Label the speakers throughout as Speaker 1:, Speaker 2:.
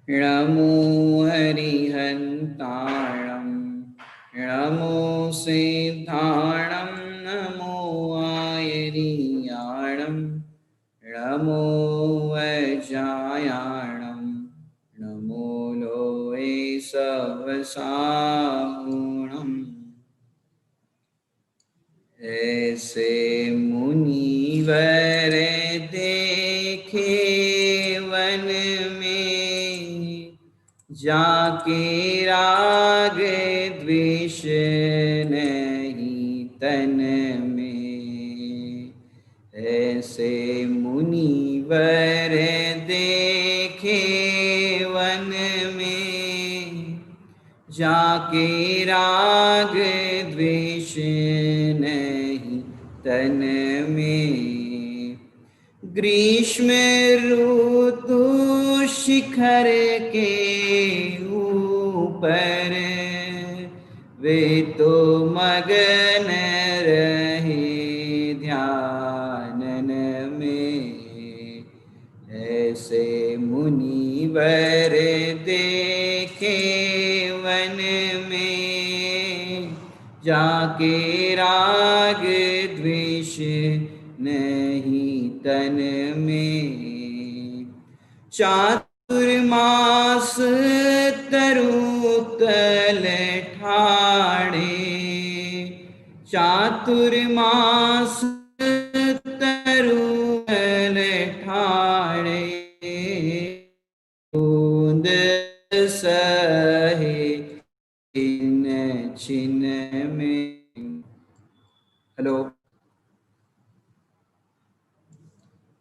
Speaker 1: नमो हरिहन्ताणं नमो सिद्धाणं नमो आयर्याणं नमो वज्रायाणं नमो लोये सवसाहुणम्। ऐसे मुनिवर देखे वन में, जाके राग द्वेष नहीं तन में। ऐसे मुनिवर देखे वन में, जाके राग द्वेष नहीं तन में। ग्रीष्म ऋतु शिखर के ऊपर, वे तो मगन रहे ध्यानन में। ऐसे मुनिवर देखे वन में, जाके राग द्वेष नहीं तन में। चातुर्मास तरुतल ठाणे, चातुर्मास तरुतल ठाणे। बूंद सहे इन छिन में। हेलो।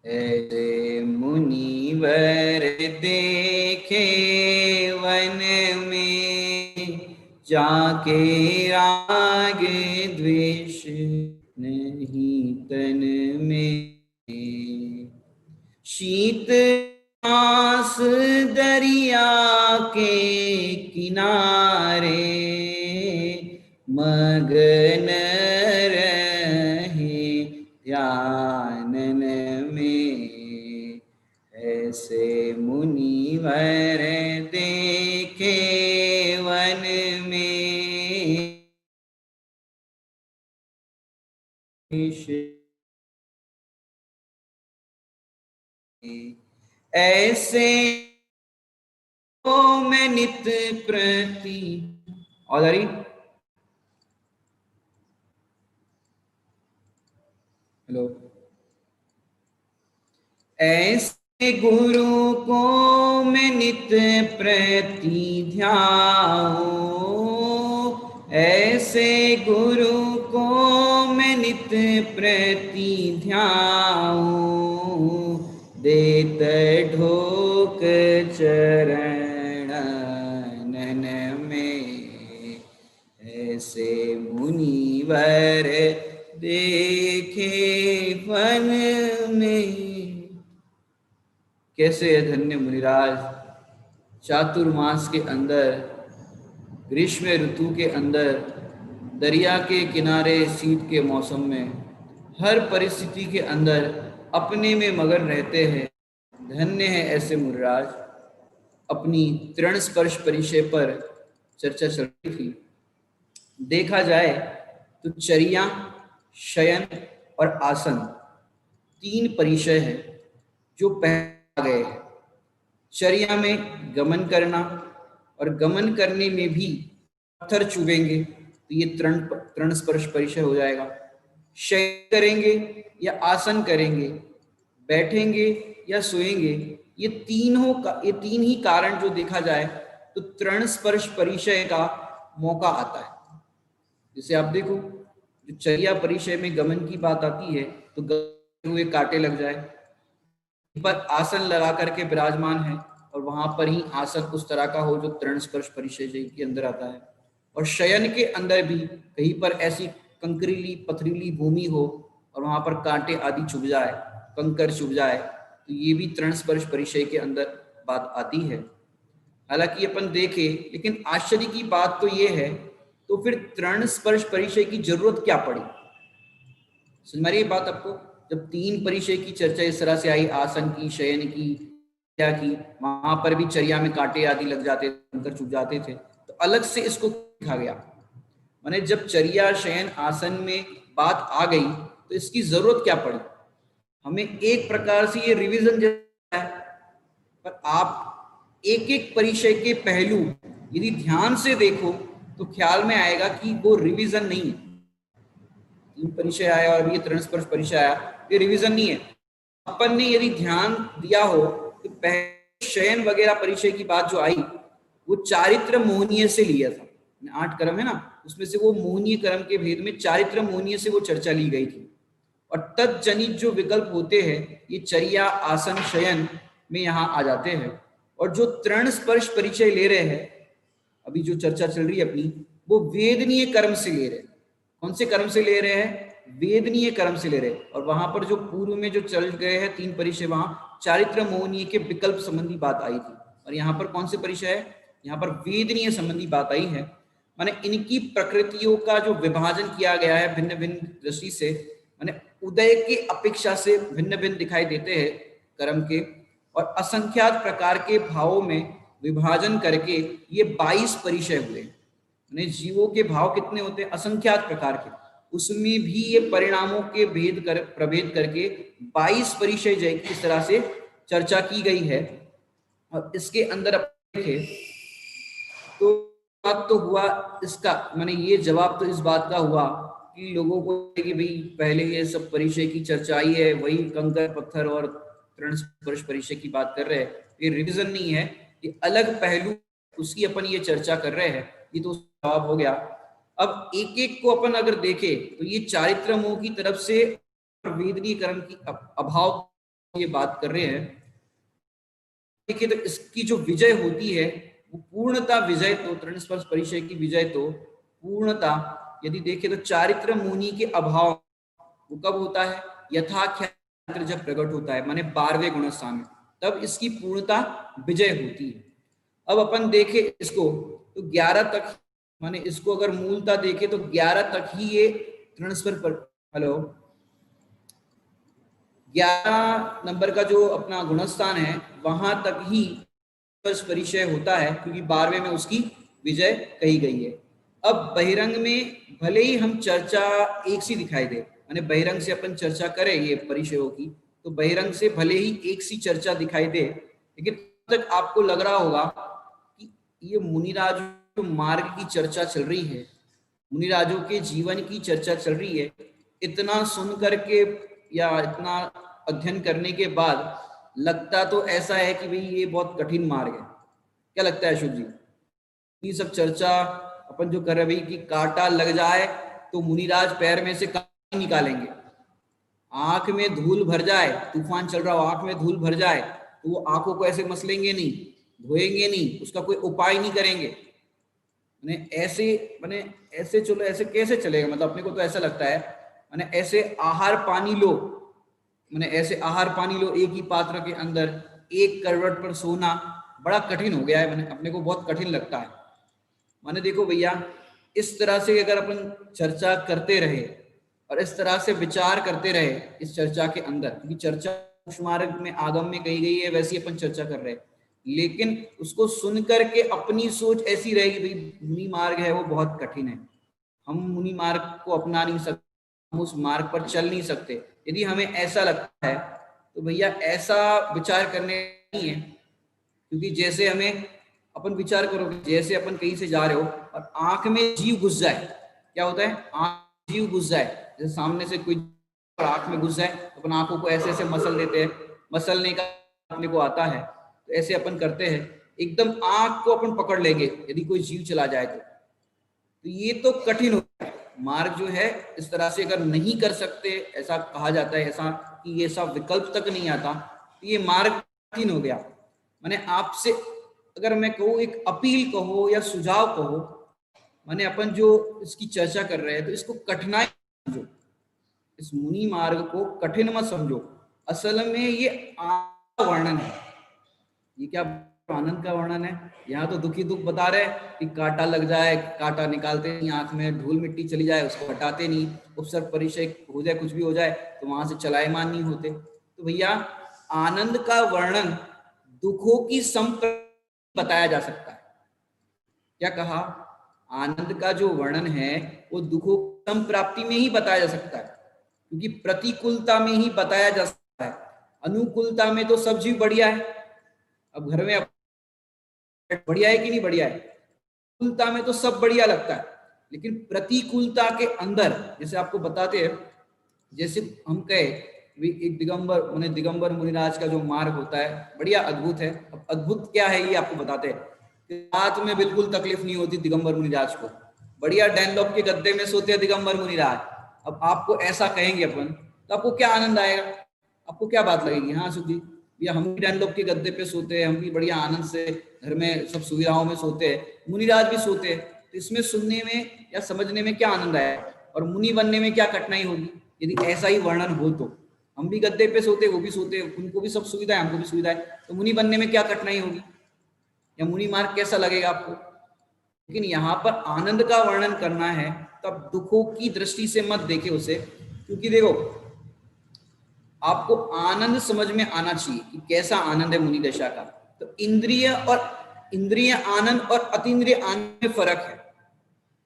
Speaker 1: ऐसे मुनिवर देखे वन में, जाके राग द्वेष नहीं तन में। शीत मास दरिया के किनारे, मगन रहे ध्यानन में। ऐसे मुनिवर देखे वन में, ऐसे को मैं नित प्रति। और हेलो। ऐसे गुरु को मैं नित प्रति ध्याऊं, ऐसे गुरु को मैं नित प्रति ध्याऊं। देत ढोक चरणन में, ऐसे मुनिवर देखे वन में। कैसे है धन्य मुनिराज, चातुर्मास के अंदर, ग्रीष्म ऋतु के अंदर, दरिया के किनारे शीत के मौसम में, हर परिस्थिति के अंदर अपने में मगन रहते हैं। धन्य है ऐसे मुनिराज। अपनी तृण स्पर्श परिचय पर चर्चा चल रही थी। देखा जाए तो चर्या, शयन और आसन तीन परिचय है जो पहले गए हैं। चर्या में गमन करना, और गमन करने में भी पत्थर चुभेंगे तो ये तृण स्पर्श परिचय हो जाएगा। शयन करेंगे या आसन करेंगे, बैठेंगे या सोएंगे, ये तीन ही कारण जो देखा जाए तो तृण स्पर्श परिचय का मौका आता है। जैसे आप देखो, जो चर्या परिचय में गमन की बात आती है तो गमन हुए कांटे लग जाए, पर आसन लगा करके विराजमान है और वहां पर ही आसन उस तरह का हो जो तृण स्पर्श परिचय के अंदर आता है। और शयन के अंदर भी कहीं पर ऐसी कंकरीली पथरीली भूमि हो और वहां पर कांटे आदि चुभ जाए, कंकर चुभ जाए, तो ये भी तृण स्पर्श परिचय के अंदर बात आती है। हालांकि अपन देखें, लेकिन आश्चर्य की बात तो ये है, तो फिर तृण स्पर्श परिचय की जरूरत क्या पड़ी? समझ में आ रही है बात आपको? जब तीन परिचय की चर्चा इस तरह से आई, आसन की, शयन की, क्या की, वहां पर भी चर्या में कांटे आदि लग जाते, कंकर चुभ जाते थे, तो अलग से इसको लिखा गया। माने जब चर्या शयन आसन में बात आ गई तो इसकी जरूरत क्या पड़ी? हमें एक प्रकार से ये रिवीजन जैसा है, पर आप एक एक परिचय के पहलू यदि ध्यान से देखो तो ख्याल में आएगा कि वो रिवीजन नहीं है। तीन परिचय आया और ये तृण स्पर्श परिचय आया, ये रिवीजन नहीं है। अपन ने यदि ध्यान दिया हो तो पहले शयन वगैरह परिचय की बात जो आई वो चारित्र मोहनीय से लिया था। 8 कर्म है ना, उसमें से वो मोहनीय कर्म के भेद में चारित्र मोहनीय से वो चर्चा ली गई थी। और तत्जनित जो विकल्प होते हैं ये चर्या आसन शयन में यहाँ आ जाते हैं। और जो तृण स्पर्श परिचय ले रहे हैं, अभी जो चर्चा चल रही है अपनी, वो वेदनीय कर्म से ले रहे हैं। कौन से कर्म से ले रहे हैं? वेदनीय कर्म से ले रहे हैं। और वहां पर जो पूर्व में जो चल गए हैं 3 परिचय, वहां चारित्र मोहनीय के विकल्प संबंधी बात आई थी, और यहाँ पर कौन से परिचय है? यहाँ पर वेदनीय संबंधी बात आई है। माने इनकी प्रकृतियों का जो विभाजन किया गया है भिन्न भिन्न दृष्टि से, माने उदय की अपेक्षा से भिन्न भिन्न दिखाई देते हैं कर्म के, और असंख्यात प्रकार के भावों में विभाजन करके ये 22 परिचय हुए। यानी जीवों के भाव कितने होते हैं? असंख्यात प्रकार के, उसमें भी ये परिणामों के प्रभेद करके 22 परिचय जय की इस तरह से चर्चा की गई है। और इसके अंदर देखें तो बात तो हुआ इसका, माने ये जवाब तो इस बात का हुआ कि लोगों को कि भाई पहले ये सब परिचय की चर्चा आई है, वही कंकर पत्थर और तृण स्पर्श परिचय की बात कर रहे हैं, ये रिवीजन नहीं है, ये अलग पहलू उसकी अपन ये चर्चा कर रहे हैं। ये तो जवाब हो गया। अब एक एक को अपन अगर देखें तो ये चारित्र मोह की तरफ से वेदनीय कर्म की अभाव ये बात कर रहे हैं। देखिए तो इसकी जो विजय होती है वो पूर्णता विजय, तो तृण स्पर्श परिचय की विजय तो पूर्णता यदि देखें तो चारित्र मुनि के अभाव वो कब होता है? यथाख्यात्र जब प्रकट होता है, माने 12वें गुणस्थान में, तब इसकी पूर्णता विजय होती है। अब अपन देखें इसको तो 11 तक, माने इसको अगर मूलता देखें तो 11 तक ही ये तृण स्पर्श पर 11 नंबर का जो अपना गुणस्थान है वहां तक ही परिचय होता है, क्योंकि 12वें में उसकी विजय कही गई है। अब बहिरंग में भले ही हम चर्चा एक सी दिखाई दे, माने बहिरंग से अपन चर्चा करें ये परिचयों की, तो बहिरंग से भले ही एक सी चर्चा दिखाई दे, लेकिन तक आपको लग रहा होगा कि ये मुनिराज मार्ग की चर्चा चल रही है, मुनिराजों के जीवन की चर्चा चल रही है। इतना सुन करके या इतना अध्ययन करने के बाद लगता तो ऐसा है कि भाई ये बहुत कठिन मार्ग है। क्या लगता है अशोक जी? ये सब चर्चा अपन जो कर रहे भाई कि कांटा लग जाए तो मुनिराज पैर में से कांटा निकालेंगे, आंख में धूल भर जाए, तूफान चल रहा हो आंख में धूल भर जाए तो वो आंखों को ऐसे मसलेंगे नहीं, धोएंगे नहीं, उसका कोई उपाय नहीं करेंगे। मैंने ऐसे चलो, ऐसे कैसे चलेगा? मतलब अपने को तो ऐसा लगता है मैंने ऐसे आहार पानी लो, मैंने ऐसे आहार पानी लो एक ही पात्र के अंदर, एक करवट पर सोना बड़ा कठिन हो गया है, मैंने अपने को बहुत कठिन लगता है। माने देखो भैया, इस तरह से अगर अपन चर्चा करते रहे और इस तरह से विचार करते रहे इस चर्चा के अंदर, क्योंकि चर्चा मार्ग में आगम में कही गई है वैसी अपन चर्चा कर रहे हैं, लेकिन उसको सुन करके अपनी सोच ऐसी रहेगी भाई मुनि मार्ग है वो बहुत कठिन है, हम मुनि मार्ग को अपना नहीं सकते, हम उस मार्ग पर चल नहीं सकते। यदि हमें ऐसा लगता है तो भैया ऐसा विचार करने नहीं है, क्योंकि जैसे हमें अपन विचार करोगे, जैसे अपन कहीं से जा रहे हो और आंख में जीव घुस जाए, क्या होता है? आंख जीव घुस जाए, जैसे सामने से कोई आंख में घुस जाए तो अपन आंखों को ऐसे ऐसे मसल देते हैं, मसलने का अपने को आता है, तो ऐसे अपन करते हैं, एकदम आंख को अपन पकड़ लेंगे यदि कोई जीव चला जाए तो ये तो कठिन होता है। मार्ग जो है इस तरह से अगर नहीं कर सकते, ऐसा कहा जाता है, ऐसा कि ये सब विकल्प तक नहीं आता, तो ये मार्ग कठिन हो गया। मैंने आपसे अगर मैं कहूँ एक अपील कहो या सुझाव कहो, मैंने अपन जो इसकी चर्चा कर रहे हैं तो इसको कठिनाई समझो, इस मुनि मार्ग को कठिन मत समझो, असल में ये आनंद वर्णन है। ये क्या आनंद का वर्णन है? यहाँ तो दुखी दुख बता रहे कि कांटा लग जाए, कांटा निकालते नहीं, आंख में धूल मिट्टी चली जाए उसको हटाते नहीं, उपसर्ग परिचय हो जाए, कुछ भी हो जाए तो वहां से चलायमान नहीं होते। तो भैया आनंद का वर्णन दुखों की संप्राप्ति बताया जा सकता है। क्या कहा? आनंद का जो वर्णन है वो दुखों की संप्राप्ति में ही बताया जा सकता है, क्योंकि प्रतिकूलता में ही बताया जा सकता है। अनुकूलता में तो सब जीव बढ़िया है, अब घर में बढ़िया है कि नहीं बढ़िया है, अनुकूलता में तो सब बढ़िया लगता है, लेकिन प्रतिकूलता के अंदर, जैसे आपको बताते हैं, जैसे हम कहे एक दिगंबर माने दिगंबर मुनिराज का जो मार्ग होता है बढ़िया अद्भुत है। अब अद्भुत क्या है ये आपको बताते हैं कि रात में बिल्कुल तकलीफ नहीं होती दिगंबर मुनिराज को, बढ़िया डैनलॉप के गद्दे में सोते हैं दिगंबर मुनिराज। अब आपको ऐसा कहेंगे अपन तो आपको क्या आनंद आएगा, आपको क्या बात लगेगी? हाँ सुखी भैया हम भी डैनलॉप के गद्दे पे सोते हैं, हम भी बढ़िया आनंद से घर में सब सुविधाओं में सोते हैं, मुनिराज भी सोते हैं, तो इसमें सुनने में या समझने में क्या आनंद आएगा? और मुनि बनने में क्या कठिनाई होगी? यदि ऐसा ही वर्णन हो तो हम भी गद्दे पे सोते, वो भी सोते, उनको भी सब सुविधा है, हमको भी सुविधा है, तो मुनि बनने में क्या कठिनाई होगी या मुनि मार्ग कैसा लगेगा आपको? लेकिन यहाँ पर आनंद का वर्णन करना है तब दुखों की दृष्टि से मत देखे उसे, क्योंकि देखो आपको आनंद समझ में आना चाहिए कि कैसा आनंद है मुनि दशा का। तो इंद्रिय आनंद और अतीन्द्रिय आनंद में फर्क है।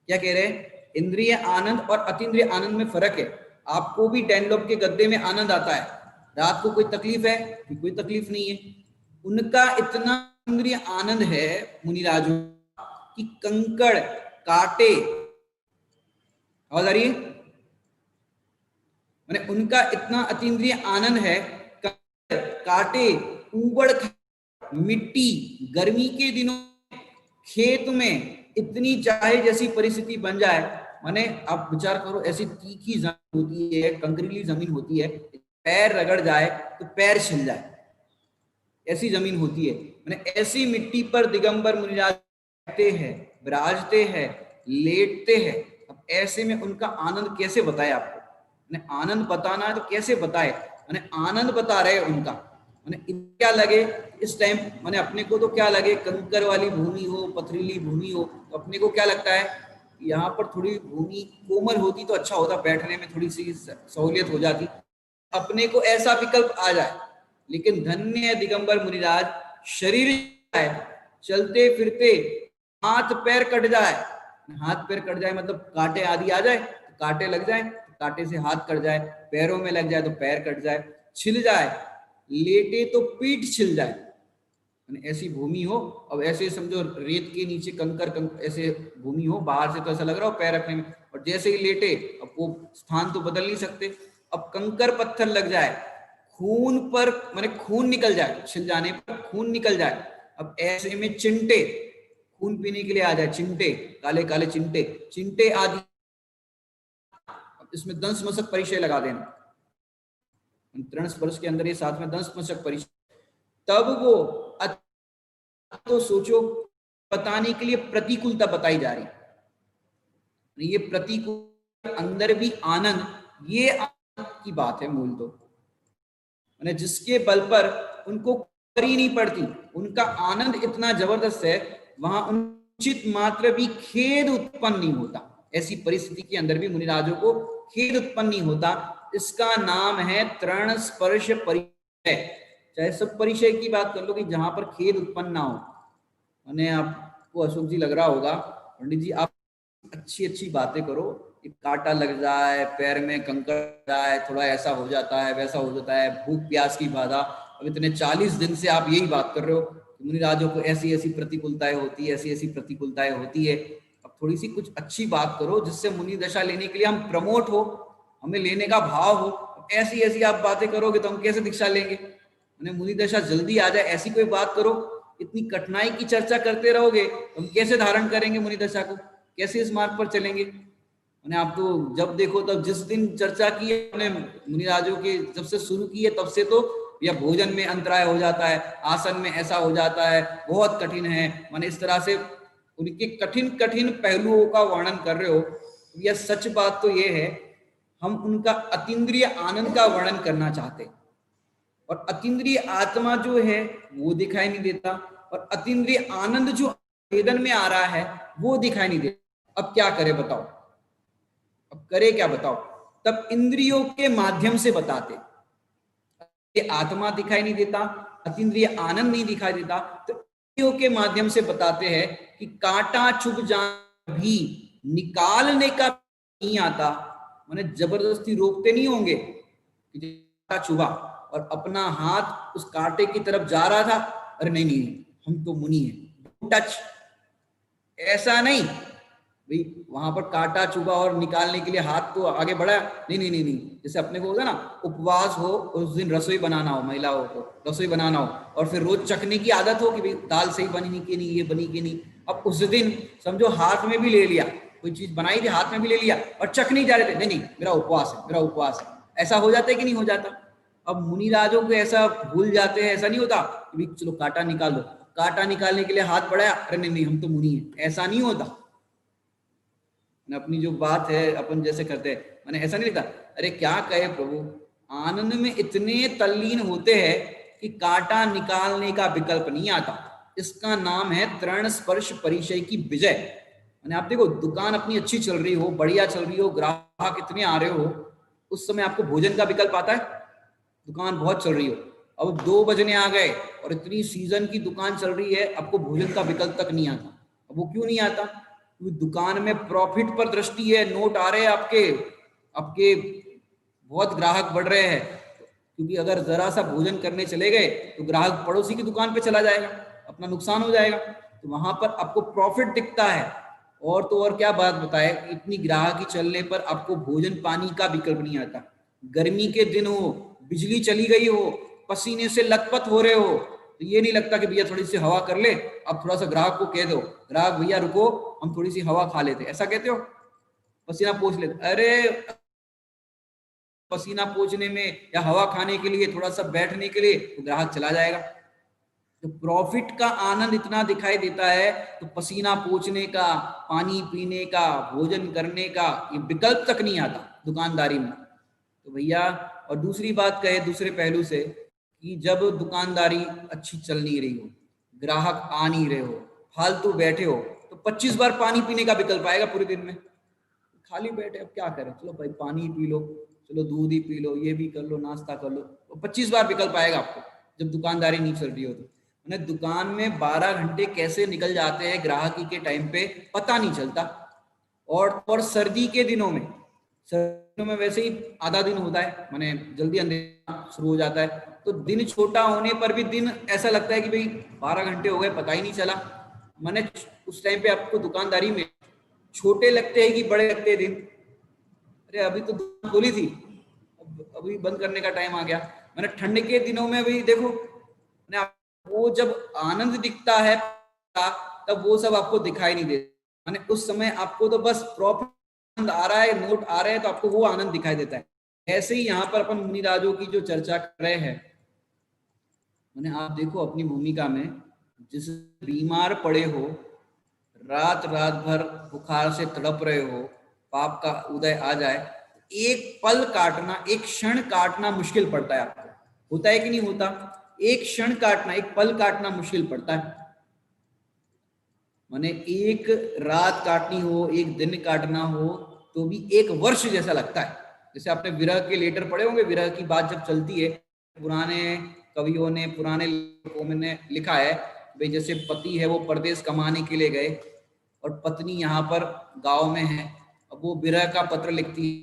Speaker 1: क्या कह रहे हैं? इंद्रिय आनंद और अतीन्द्रिय आनंद में फर्क है। आपको भी डैनलॉप के गद्दे में आनंद आता है, रात को कोई तकलीफ है? कोई तकलीफ नहीं है। उनका इतना इंद्रिय आनंद है मुनिराजों कि कंकड़ काटे, आवाज आ रही है? मैंने उनका इतना अतीन्द्रिय आनंद है, काटे ऊबड़ मिट्टी, गर्मी के दिनों खेत में इतनी चाहे जैसी परिस्थिति बन जाए, माने आप विचार करो ऐसी तीखी जमीन होती है, कंकरीली जमीन होती है, पैर रगड़ जाए तो पैर छिल जाए, ऐसी जमीन होती है। माने ऐसी मिट्टी पर दिगंबर मुनिराज रहते हैं, विराजते हैं, लेटते हैं। अब ऐसे में उनका आनंद कैसे बताए आपको? मैंने आनंद बताना है तो कैसे बताए? मैंने आनंद बता रहे उनका, मैंने क्या लगे इस टाइम, मैंने अपने को तो क्या लगे कंकर वाली भूमि हो, पथरीली भूमि हो, तो अपने को क्या लगता है यहाँ पर थोड़ी भूमि कोमल होती तो अच्छा होता, बैठने में थोड़ी सी सहूलियत हो जाती, अपने को ऐसा विकल्प आ जाए। लेकिन धन्य है दिगंबर मुनिराज, शरीर है चलते फिरते हाथ पैर कट जाए, हाथ पैर कट जाए मतलब कांटे आदि आ जाए तो कांटे लग जाए, कांटे से हाथ कट जाए, पैरों में लग जाए तो पैर कट जाए, छिल जाए, लेटे तो पीठ छिल जाए, ऐसी भूमि हो। अब ऐसे समझो रेत के नीचे कंकर ऐसे भूमि हो, बाहर से तो ऐसा लग रहा हो पैर रखने में, और जैसे ही लेटे अब वो स्थान तो बदल नहीं सकते, अब कंकर पत्थर लग जाए, खून पर माने खून निकल जाए, छिल जाने पर खून निकल जाए, अब ऐसे में चिंटे खून पीने के लिए आ जाए, चिंटे काले काले चिंटे, चिंटे आदि, इसमें दंश मशक परिचय लगा देना, तृण स्पर्श के अंदर ये साथ में दंश मशक परिचय, तब वो तो सोचो बताने के लिए प्रतिकूलता बताई जा रही, ये प्रतिकूल अंदर भी आनंद, ये आनंद की बात है मूल तो, मैंने जिसके बल पर उनको करी नहीं पड़ती, उनका आनंद इतना जबरदस्त है, वहां उचित मात्र भी खेद उत्पन्न नहीं होता, ऐसी परिस्थिति के अंदर भी मुनिराजों को खेद उत्पन्न नहीं होता। इसका नाम है तृण स्पर्श परिचय। चाहे सब परिचय की बात कर लो कि जहां पर खेद उत्पन्न ना हो, मैंने आपको अशोक जी लग रहा होगा पंडित जी आप अच्छी अच्छी बातें करो, कांटा लग जाए, पैर में कंकड़ जाए, थोड़ा ऐसा हो जाता है वैसा हो जाता है, भूख प्यास की बाधा, अब इतने 40 दिन से आप यही बात कर रहे हो मुनिराजों को ऐसी ऐसी प्रतिकूलताएं होती है, ऐसी ऐसी प्रतिकूलताएं होती है, अब थोड़ी सी कुछ अच्छी बात करो जिससे मुनि दशा लेने के लिए हम प्रमोट हो, हमें लेने का भाव हो। ऐसी ऐसी आप बातें करोगे तो हम कैसे दीक्षा लेंगे? मुनि दशा जल्दी आ जाए ऐसी कोई बात करो, इतनी कठिनाई की चर्चा करते रहोगे तो हम कैसे धारण करेंगे मुनि दशा को, कैसे इस मार्ग पर चलेंगे? आप तो जब देखो तब जिस दिन चर्चा की है अपने मुनिराजों की, जब से शुरू की है तब से तो या भोजन में अंतराय हो जाता है, आसन में ऐसा हो जाता है, बहुत कठिन है, माने इस तरह से उनके कठिन कठिन पहलुओं का वर्णन कर रहे हो। यह सच बात तो यह है, हम उनका अतीन्द्रिय आनंद का वर्णन करना चाहते हैं, और अतीन्द्रिय आत्मा जो है वो दिखाई नहीं देता, और अतीन्द्रिय आनंद जो वेदन में आ रहा है वो दिखाई नहीं देता। अब क्या करे बताओ, अब करे क्या बताओ? तब इंद्रियों के माध्यम से बताते, ये आत्मा दिखाई नहीं देता, अतीन्द्रिय आनंद नहीं दिखाई देता, तो इंद्रियों के माध्यम से बताते हैं कि कांटा चुभ जाना भी निकालने का नहीं आता, माने जबरदस्ती रोकते नहीं होंगे कि कांटा चुभा और अपना हाथ उस कांटे की तरफ जा रहा था, अरे नहीं नहीं हम तो मुनि हैं, टच, ऐसा नहीं भाई, वहां पर कांटा चुभा और निकालने के लिए हाथ तो आगे बढ़ाया, नहीं नहीं नहीं नहीं, जैसे अपने को होता ना उपवास हो उस दिन रसोई बनाना हो, महिलाओं को रसोई बनाना हो और फिर रोज चखने की आदत हो कि भाई दाल सही बनी कि नहीं, ये बनी कि नहीं, अब उस दिन समझो हाथ में भी ले लिया, कोई चीज बनाई थी हाथ में भी ले लिया और चख नहीं जा रहे थे, नहीं नहीं मेरा उपवास है, मेरा उपवास है, ऐसा हो जाता है कि नहीं हो जाता। अब मुनि राजों को ऐसा भूल जाते हैं, ऐसा नहीं होता कि चलो कांटा निकाल दो, कांटा निकालने के लिए हाथ बढ़ाया, अरे नहीं नहीं हम तो मुनि हैं, ऐसा नहीं होता। अपनी जो बात है अपन जैसे करते हैं, मैंने ऐसा नहीं लिखा, अरे क्या कहे प्रभु, आनंद में इतने तल्लीन होते हैं कि कांटा निकालने का विकल्प नहीं आता। इसका नाम है तृण स्पर्श परिचय की विजय। मैंने आप देखो दुकान अपनी अच्छी चल रही हो, बढ़िया चल रही हो, ग्राहक इतने आ रहे हो, उस समय आपको भोजन का विकल्प आता है, दुकान बहुत चल रही हो, अब 2 बजने आ गए और इतनी सीजन की दुकान चल रही है, आपको भोजन का विकल्प तक नहीं आता। अब वो क्यों नहीं आता? क्योंकि दुकान में प्रॉफिट पर दृष्टि है, नोट आ रहे हैं आपके आपके बहुत ग्राहक बढ़ रहे हैं, क्योंकि अगर जरा सा भोजन करने चले गए तो ग्राहक पड़ोसी की दुकान पे चला जाएगा, अपना नुकसान हो जाएगा, तो वहां पर आपको प्रॉफिट दिखता है। और तो और क्या बात बताए, इतनी ग्राहकी चलने पर आपको भोजन पानी का विकल्प नहीं आता। गर्मी के दिन हो, बिजली चली गई हो, पसीने से लथपथ हो रहे हो, तो ये नहीं लगता कि भैया थोड़ी सी हवा कर ले, अब थोड़ा सा ग्राहक को कह दो, ग्राहक भैया रुको हम थोड़ी सी हवा खा लेते, ऐसा कहते हो? पसीना पोंछ लेते, अरे पसीना पोंछने में या हवा खाने के लिए, थोड़ा सा बैठने के लिए, तो ग्राहक चला जाएगा। तो प्रॉफिट का आनंद इतना दिखाई देता है, तो पसीना पोंछने का, पानी पीने का, भोजन करने का ये विकल्प तक नहीं आता दुकानदारी में। तो भैया, और दूसरी बात कहे दूसरे पहलू से कि जब दुकानदारी अच्छी चल नहीं रही हो, ग्राहक आ नहीं रहे हो, फालतू बैठे हो, तो 25 बार पानी पीने का विकल्प आएगा पूरे दिन में। खाली बैठे अब क्या करें, चलो भाई पानी पी लो, चलो दूध ही पी लो, ये भी कर लो, नाश्ता कर लो, तो 25 बार विकल्प आएगा आपको जब दुकानदारी नहीं चल रही हो। तो मैंने दुकान में 12 घंटे कैसे निकल जाते हैं ग्राहकी के टाइम पे पता नहीं चलता। और सर्दी के दिनों में, सर्दियों में वैसे ही आधा दिन होता है, माने जल्दी अंधेरा शुरू हो जाता है, तो दिन छोटा होने पर भी दिन ऐसा लगता है कि भाई 12 घंटे हो गए पता ही नहीं चला। मैंने उस टाइम पे आपको दुकानदारी में छोटे लगते हैं कि बड़े लगते हैं दिन? अरे अभी तो दुकान खोली थी, अभी बंद करने का टाइम आ गया। मैंने ठंड के दिनों में भी देखो, वो जब आनंद दिखता है तब वो सब आपको दिखाई नहीं देता। मैंने उस समय आपको तो बस प्रॉफिट आ रहा है, नोट आ रहे हैं, तो आपको वो आनंद दिखाई देता है। ऐसे ही यहाँ पर अपन मुनि राजों की जो चर्चा कर रहे हैं, मैंने आप देखो अपनी भूमिका में, जिस बीमार पड़े हो, रात रात भर बुखार से तड़प रहे हो, पाप का उदय आ जाए, एक पल काटना, एक क्षण काटना मुश्किल पड़ता है आपको, होता है कि नहीं होता? एक क्षण काटना, एक पल काटना मुश्किल पड़ता है। माने एक रात काटनी हो, एक दिन काटना हो, तो भी एक वर्ष जैसा लगता है। जैसे आपने विरह के लेटर पढ़े होंगे, विरह की बात जब चलती है, पुराने कवियों ने, पुराने लेखकों ने लिखा है भाई, जैसे पति है वो परदेश कमाने के लिए गए और पत्नी यहाँ पर गांव में है, अब वो विरह का पत्र लिखती है,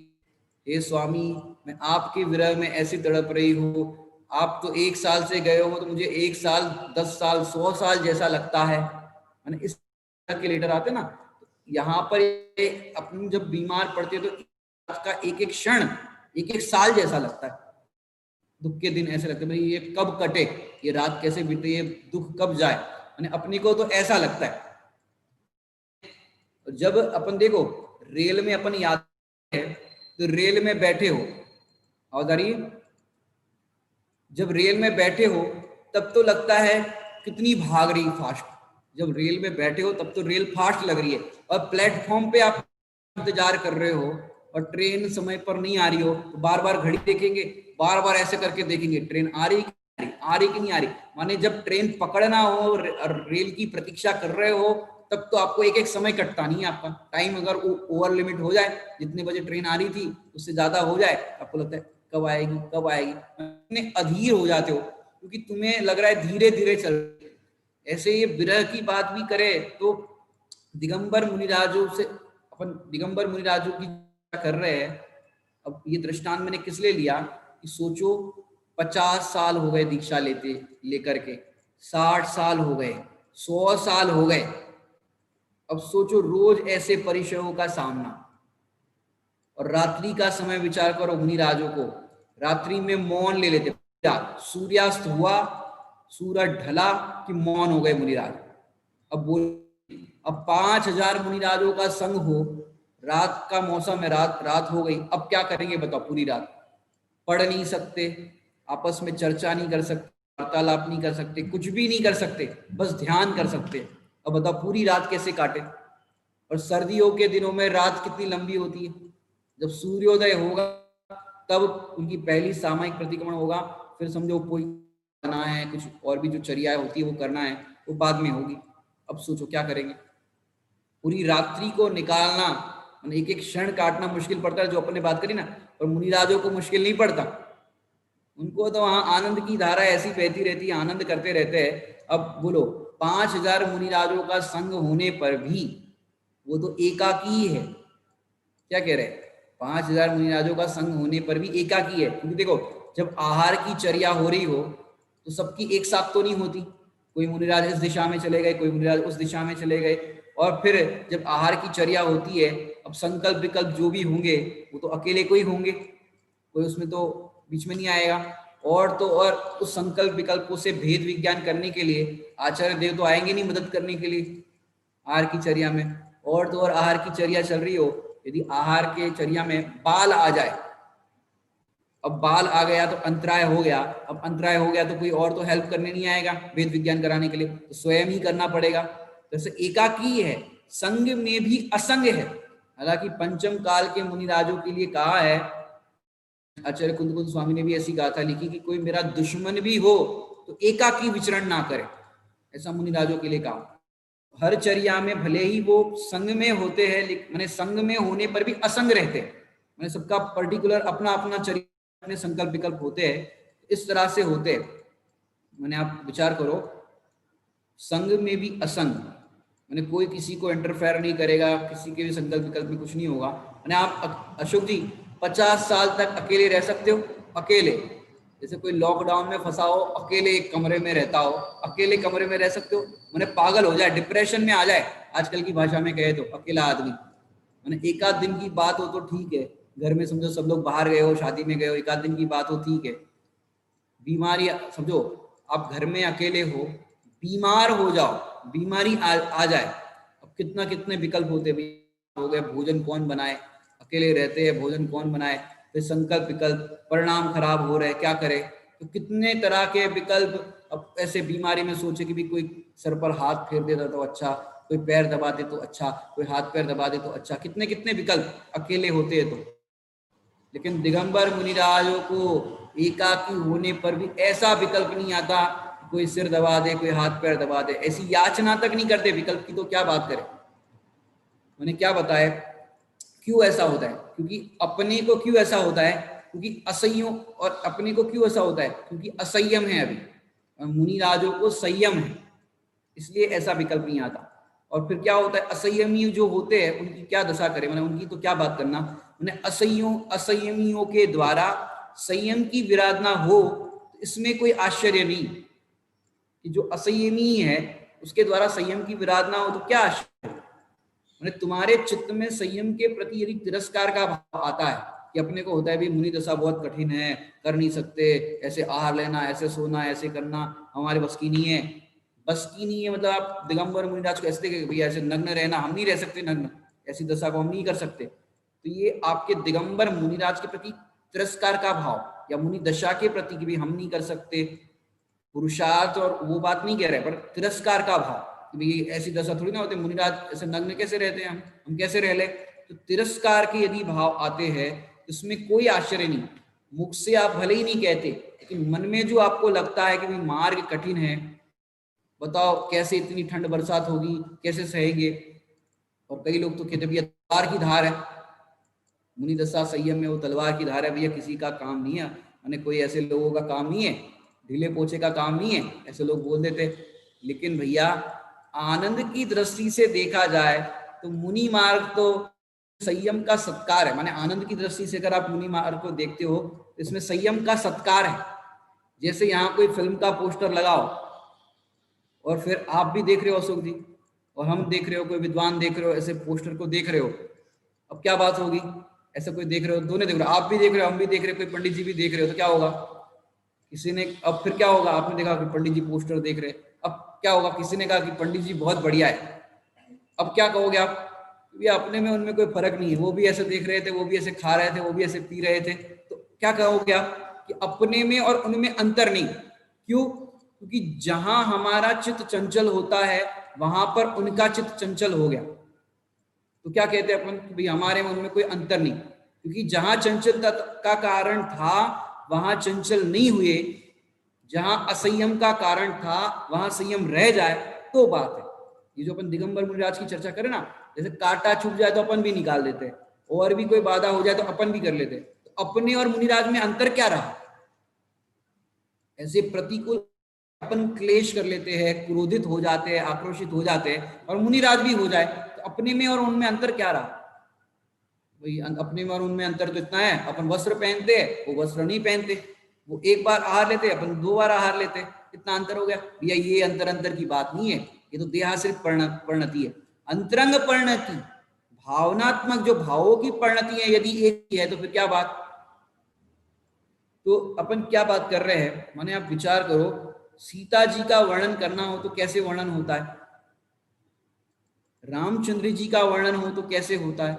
Speaker 1: हे स्वामी मैं आपके विरह में ऐसी तड़प रही हूँ, आप तो 1 साल से गए हो, तो मुझे 1 साल 10 साल 100 साल जैसा लगता है। मैंने इस के लेटर आते ना, यहाँ पर अपनी जब बीमार पड़ते तो का एक एक क्षण एक एक साल जैसा लगता है। दुख के दिन ऐसे लगते हैं भाई ये कब कटे, ये रात कैसे बीते, ये दुख कब जाए, मैंने अपने को तो ऐसा लगता है। जब अपन देखो रेल में अपन याद है, तो रेल में बैठे हो, आवाज आ रही है? जब रेल में बैठे हो तब तो लगता है कितनी भाग रही फास्ट, जब रेल में बैठे हो तब तो रेल फास्ट लग रही है, और प्लेटफॉर्म पे आप इंतजार कर रहे हो और ट्रेन समय पर नहीं आ रही हो, तो बार बार घड़ी देखेंगे, बार बार ऐसे करके देखेंगे ट्रेन आ रही कि नहीं आ रही। माने जब ट्रेन पकड़ना हो और रेल की प्रतीक्षा कर रहे हो, तब तो आपको एक एक समय कटता नहीं है आपका टाइम, अगर ओवर लिमिट हो जाए, जितने बजे ट्रेन आ रही थी उससे ज्यादा हो जाए, आपको लगता है कब आएगी कब आएगी, इतने अधीर हो जाते हो। क्योंकि तुम्हें लग रहा है धीरे धीरे चल रही है। ऐसे ये विरह की बात भी करे तो दिगंबर मुनिराजों से अपन दिगंबर मुनिराजों की कर रहे हैं। अब ये दृष्टांत मैंने किस लिए लिया कि सोचो 50 साल हो गए दीक्षा लेकर के, 60 साल हो गए, 100 साल हो गए। अब सोचो रोज ऐसे परिचयों का सामना, और रात्रि का समय विचार करो मुनिराजों को, रात्रि में मौन ले लेते, सूर्यास्त हुआ, सूरज ढला कि मौन हो गए मुनिराज। अब बोल, अब 5000 मुनिराजों का संग हो, रात का मौसम है, रात हो गई, अब क्या करेंगे बताओ? पूरी रात पढ़ नहीं सकते, आपस में चर्चा नहीं कर सकते, वार्तालाप नहीं कर सकते, कुछ भी नहीं कर सकते, बस ध्यान कर सकते। अब बताओ पूरी रात कैसे काटे? और सर्दियों के दिनों में रात कितनी लंबी होती है, जब सूर्योदय होगा तब उनकी पहली सामयिक प्रतिक्रमण होगा, फिर समझो कोई करना है, कुछ और भी जो चर्याएं होती है वो करना है, वो बाद में होगी। अब सोचो क्या करेंगे? पूरी रात्रि को निकालना, एक एक क्षण काटना मुश्किल पड़ता है, जो अपने बात करी ना। और मुनिराजों को मुश्किल नहीं पड़ता, उनको तो वहां आनंद की धारा ऐसी बहती रहती है, आनंद करते रहते हैं। अब बोलो 5000 मुनिराजों का संग होने पर भी वो तो एकाकी है। क्या कह रहे हैं? 5000 मुनिराजों का संग होने पर भी एकाकी है, क्योंकि देखो जब आहार की चर्या हो रही हो तो सबकी एक साथ तो नहीं होती, कोई मुनिराज इस दिशा में चले गए, कोई मुनिराज उस दिशा में चले गए। और फिर जब आहार की चर्या होती है, अब संकल्प विकल्प जो भी होंगे वो तो अकेले को ही होंगे, कोई उसमें तो बीच में नहीं आएगा। और तो और उस संकल्प विकल्पों से भेद विज्ञान करने के लिए आचार्य देव तो आएंगे नहीं मदद करने के लिए आहार की चर्या में। और तो और आहार की चर्या चल रही हो, यदि आहार के चर्या में बाल आ जाए, अब बाल आ गया तो अंतराय हो गया, अब अंतराय हो गया तो कोई और तो हेल्प करने नहीं आएगा वेद विज्ञान कराने के लिए, तो स्वयं ही करना पड़ेगा। जैसे एकाकी है, संग में भी असंग है। हालांकि पंचम काल के मुनिराजों के लिए कहा है, आचार्य कुंद स्वामी ने भी ऐसी गाथा लिखी कि कोई मेरा दुश्मन भी हो तो एकाकी विचरण ना करे, ऐसा मुनिराजों के लिए कहा। हर चर्या में भले ही वो संग में होते हैं, लेकिन संग में होने पर भी असंग रहते हैं, मैंने सबका पर्टिकुलर अपना अपना चर्या, अपने संकल्प विकल्प होते हैं, इस तरह से होते हैं। मैंने आप विचार करो, संग में भी असंग, मैंने कोई किसी को इंटरफेयर नहीं करेगा, किसी के भी संकल्प विकल्प में कुछ नहीं होगा। मैंने आप अशोक जी 50 साल तक अकेले रह सकते हो? अकेले, जैसे कोई लॉकडाउन में फंसा हो, अकेले एक कमरे में रहता हो, अकेले कमरे में रह सकते हो? मैंने पागल हो जाए, डिप्रेशन में आ जाए, आजकल की भाषा में कहे तो अकेला आदमी। मैंने एक आध दिन की बात हो तो ठीक है, घर में समझो सब लोग बाहर गए हो, शादी में गए हो, एक आध दिन की बात हो ठीक है। बीमारी समझो, आप घर में अकेले हो, बीमार हो जाओ, बीमारी आ जाए, अब कितना कितने विकल्प होते हो गए, भोजन कौन बनाए, अकेले रहते हैं भोजन कौन बनाए, फिर संकल्प विकल्प, परिणाम खराब हो रहे, क्या करे, तो कितने तरह के विकल्प। अब ऐसे बीमारी में सोचे कि भी कोई सर पर हाथ फेर देता तो अच्छा, कोई पैर दबा दे तो अच्छा, कोई हाथ पैर दबा दे तो अच्छा, कितने कितने विकल्प अकेले होते हैं। तो लेकिन दिगंबर मुनिराजों को एकाकी होने पर भी ऐसा विकल्प नहीं आता, कोई सिर दबा दे, कोई हाथ पैर दबा दे, ऐसी याचना तक नहीं करते, विकल्प की तो क्या बात करें। मैंने क्या बताया क्यों ऐसा होता है? क्योंकि अपने को क्यों ऐसा होता है? क्योंकि असंयम, और अपने को क्यों ऐसा होता है? क्योंकि असंयम है अभी, मुनिराजों को संयम है, इसलिए ऐसा विकल्प नहीं आता। और फिर क्या होता है, असंयमी जो होते हैं उनकी क्या दशा करें, मैंने उनकी तो क्या बात करना। उन्हें असंयमियों के द्वारा संयम की विराधना हो, तो इसमें कोई आश्चर्य नहीं कि जो असंयमी है उसके द्वारा संयम की विराधना हो, तो क्या आश्चर्य। मैंने तुम्हारे चित्त में संयम के प्रति यदि तिरस्कार का भाव आता है कि अपने को होता है भी मुनि दशा बहुत कठिन है, कर नहीं सकते, ऐसे आहार लेना, ऐसे सोना, ऐसे करना हमारे बस की नहीं है, बस की नहीं है मतलब आप दिगंबर मुनिराज को ऐसे देखेंगे भैया ऐसे नग्न रहना, हम नहीं रह सकते नग्न, ऐसी दशा को हम नहीं कर सकते। तो ये आपके दिगंबर मुनिराज के प्रति तिरस्कार का भाव, या मुनि दशा के प्रति कि भी हम नहीं कर सकते, पुरुषार्थ और वो बात नहीं कह रहे, पर तिरस्कार का भाव कि भाई ऐसी दशा थोड़ी ना होती, मुनिराज ऐसे नग्न कैसे रहते हैं, हम कैसे रह ले। तो तिरस्कार के यदि भाव आते हैं इसमें कोई आश्चर्य नहीं, मुख से आप भले ही नहीं कहते, लेकिन मन में जो आपको लगता है कि भाई मार्ग कठिन है, बताओ कैसे इतनी ठंड बरसात होगी, कैसे सहेंगे। और कई लोग तो कहते भैया तलवार की धार है, मुनि दशा संयम में वो तलवार की धार है भैया, किसी का काम नहीं है, मैंने कोई ऐसे लोगों का काम नहीं है ढीले पोछे का काम नहीं है, ऐसे लोग बोल देते। लेकिन भैया आनंद की दृष्टि से देखा जाए तो मुनि मार्ग तो संयम का सत्कार है। माने आनंद की दृष्टि से अगर आप मुनि मार्ग को देखते हो तो इसमें संयम का सत्कार है। जैसे यहाँ कोई फिल्म का पोस्टर लगाओ और फिर आप भी देख रहे हो अशोक जी, और हम देख रहे हो, कोई विद्वान देख रहे हो, ऐसे पोस्टर को देख रहे हो, अब क्या बात होगी? ऐसा कोई देख रहे हो, दोनों देख रहे हो, आप भी देख रहे हो, हम भी देख रहे हो, कोई पंडित जी भी देख रहे हो, तो क्या होगा? किसी ने, अब फिर क्या होगा? आपने देखा कि पंडित जी पोस्टर देख रहे, अब क्या होगा? किसी ने कहा कि पंडित जी बहुत बढ़िया है, अब क्या कहोगे आप? ये अपने में उनमें कोई फर्क नहीं है, वो भी ऐसे देख रहे थे, वो भी ऐसे खा रहे थे, वो भी ऐसे पी रहे थे, तो क्या कहोगे आप कि अपने में और उनमें अंतर नहीं? क्यों? क्योंकि जहां हमारा चित्त चंचल होता है वहां पर उनका चित्त चंचल हो गया। तो क्या कहते हैं अपन कि भाई हमारे में उनमें कोई अंतर नहीं, क्योंकि जहां चंचलता का कारण था वहां चंचल नहीं हुए, जहां असंयम का कारण था वहां संयम रह जाए, तो बात है। ये जो अपन दिगंबर मुनिराज की चर्चा करें ना, जैसे कांटा चुभ जाए तो अपन भी निकाल देते हैं, और भी कोई बाधा हो जाए तो अपन भी कर लेते हैं, तो अपने और मुनिराज में अंतर क्या रहा? ऐसे प्रतिकूल अपन क्लेश कर लेते हैं, क्रोधित हो जाते हैं, आक्रोशित हो जाते हैं, और मुनिराज भी हो जाए, तो अपने में और उनमें अंतर क्या रहा? वही अपने में और उनमें अंतर तो इतना है, अपन वस्त्र पहनते हैं, वो वस्त्र नहीं पहनते, वो एक बार आहार लेते, अपन 2 बार आहार लेते, इतना अंतर हो गया भैया। ये अंतर अंतर की बात नहीं है, ये तो देहाश्रित परिणति है। अंतरंग परिणति, भावनात्मक जो भावों की परिणति है, यदि एक ही है तो फिर क्या बात? तो अपन क्या बात कर रहे हैं? माने आप विचार करो, सीता जी का वर्णन करना हो तो कैसे वर्णन होता है, रामचंद्र जी का वर्णन हो तो कैसे होता है?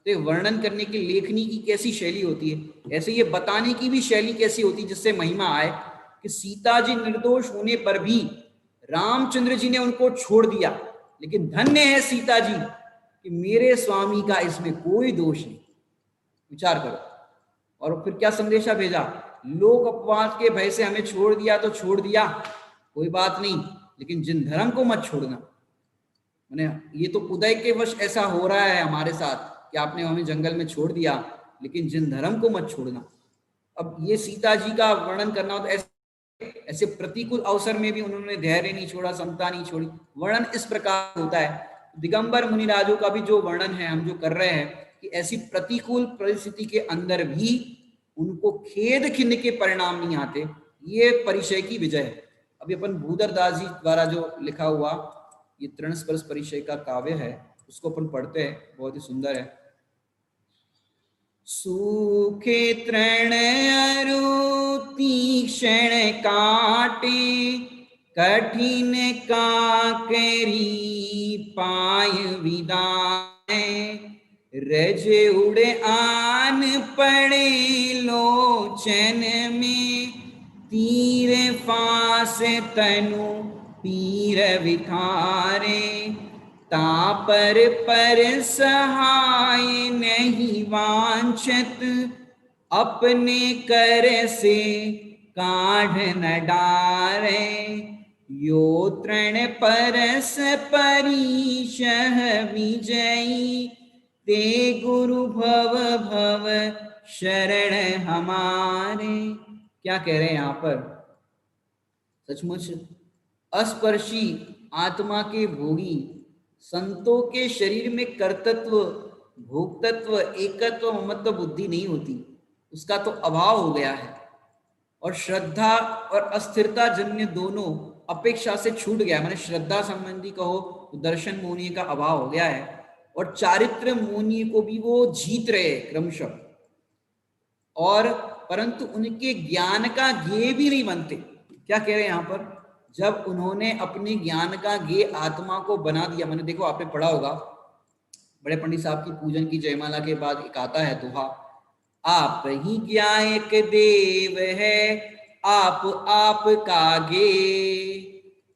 Speaker 1: तो वर्णन करने की लेखनी की कैसी शैली होती है, ऐसे ये बताने की भी शैली कैसी होती है जिससे महिमा आए कि सीता जी निर्दोष होने पर भी रामचंद्र जी ने उनको छोड़ दिया, लेकिन धन्य है सीता जी कि मेरे स्वामी का इसमें कोई दोष नहीं। विचार करो, और फिर क्या संदेशा भेजा? लोक अपवाद के भय से हमें छोड़ दिया तो छोड़ दिया, कोई बात नहीं, लेकिन जिन धर्म को मत छोड़ना। मैंने ये तो उदय के वश ऐसा हो रहा है हमारे साथ कि आपने हमें जंगल में छोड़ दिया, लेकिन जिन धर्म को मत छोड़ना। अब ये सीता जी का वर्णन करना हो तो ऐसे प्रतिकूल अवसर में भी उन्होंने धैर्य नहीं छोड़ा, समता नहीं छोड़ी। वर्णन इस प्रकार होता है। दिगंबर मुनिराजों का भी जो वर्णन है हम जो कर रहे हैं कि ऐसी प्रतिकूल परिस्थिति के अंदर भी उनको खेद खिन्न के परिणाम नहीं आते, ये परिचय की विजय है। अभी अपन भूधर दास जी द्वारा जो लिखा हुआ ये तृण स्पर्श परिचय का काव्य है, उसको अपन पढ़ते हैं, बहुत ही सुंदर है। सूखे तृण अरु तीक्ष्ण काटे, कठिन काकरी पाय विदाए, रज उड़े आन पड़े लोचन में, तीर फास तनु पीर विखारे, तापर पर सहाय नहीं वांछत, अपने कर से काढ़ न डारे, यो तृण परस परीशह विजयी, ते गुरु भव भव शरण हमारे। क्या कह रहे हैं यहाँ पर? सचमुच अस्पर्शी आत्मा के भोगी संतों के शरीर में कर्तृत्व, भोक्तत्व, एकत्व, ममत्व बुद्धि नहीं होती, उसका तो अभाव हो गया है, और श्रद्धा और अस्थिरता जन्य दोनों अपेक्षा से छूट गया। मैंने श्रद्धा संबंधी कहो तो दर्शन मोहनीय का अभाव हो गया है, और चारित्र मोहनीय को भी वो जीत रहे क्रमशः, और परंतु उनके ज्ञान का ज्ञेय भी नहीं बनते। क्या कह रहे हैं यहाँ पर? जब उन्होंने अपने ज्ञान का ज्ञेय आत्मा को बना दिया, मैंने देखो आपने पढ़ा होगा बड़े पंडित साहब की पूजन की जयमाला के बाद एक आता है दोहा, आप ही ज्ञायक देव है, आप का गे,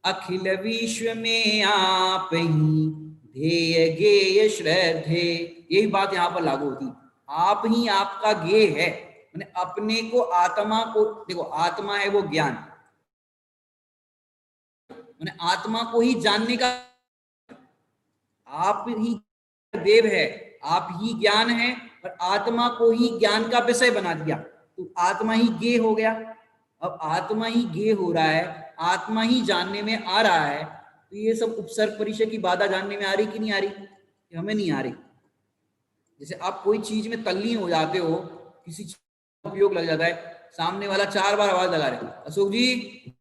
Speaker 1: अखिल विश्व में आप ही ध्येय गेय श्रद्धे। यही बात यहाँ पर लागू होती, आप ही आपका गे है, मैंने अपने को, आत्मा को, देखो आत्मा है वो ज्ञान, मैंने आत्मा को ही जानने का, आप ही देव है, आप ही ज्ञान है, और आत्मा को ही ज्ञान का विषय बना दिया, तो आत्मा ही ज्ञेय हो गया। अब आत्मा ही ज्ञेय हो रहा है, आत्मा ही जानने में आ रहा है, तो ये सब उपसर्ग परिचय की बाधा जानने में आ रही कि नहीं आ रही? हमें नहीं आ रही। जैसे आप कोई चीज में तल्लीन हो जाते हो, किसी चीज का उपयोग लग जाता है, सामने वाला 4 बार आवाज लगा रहे, अशोक जी,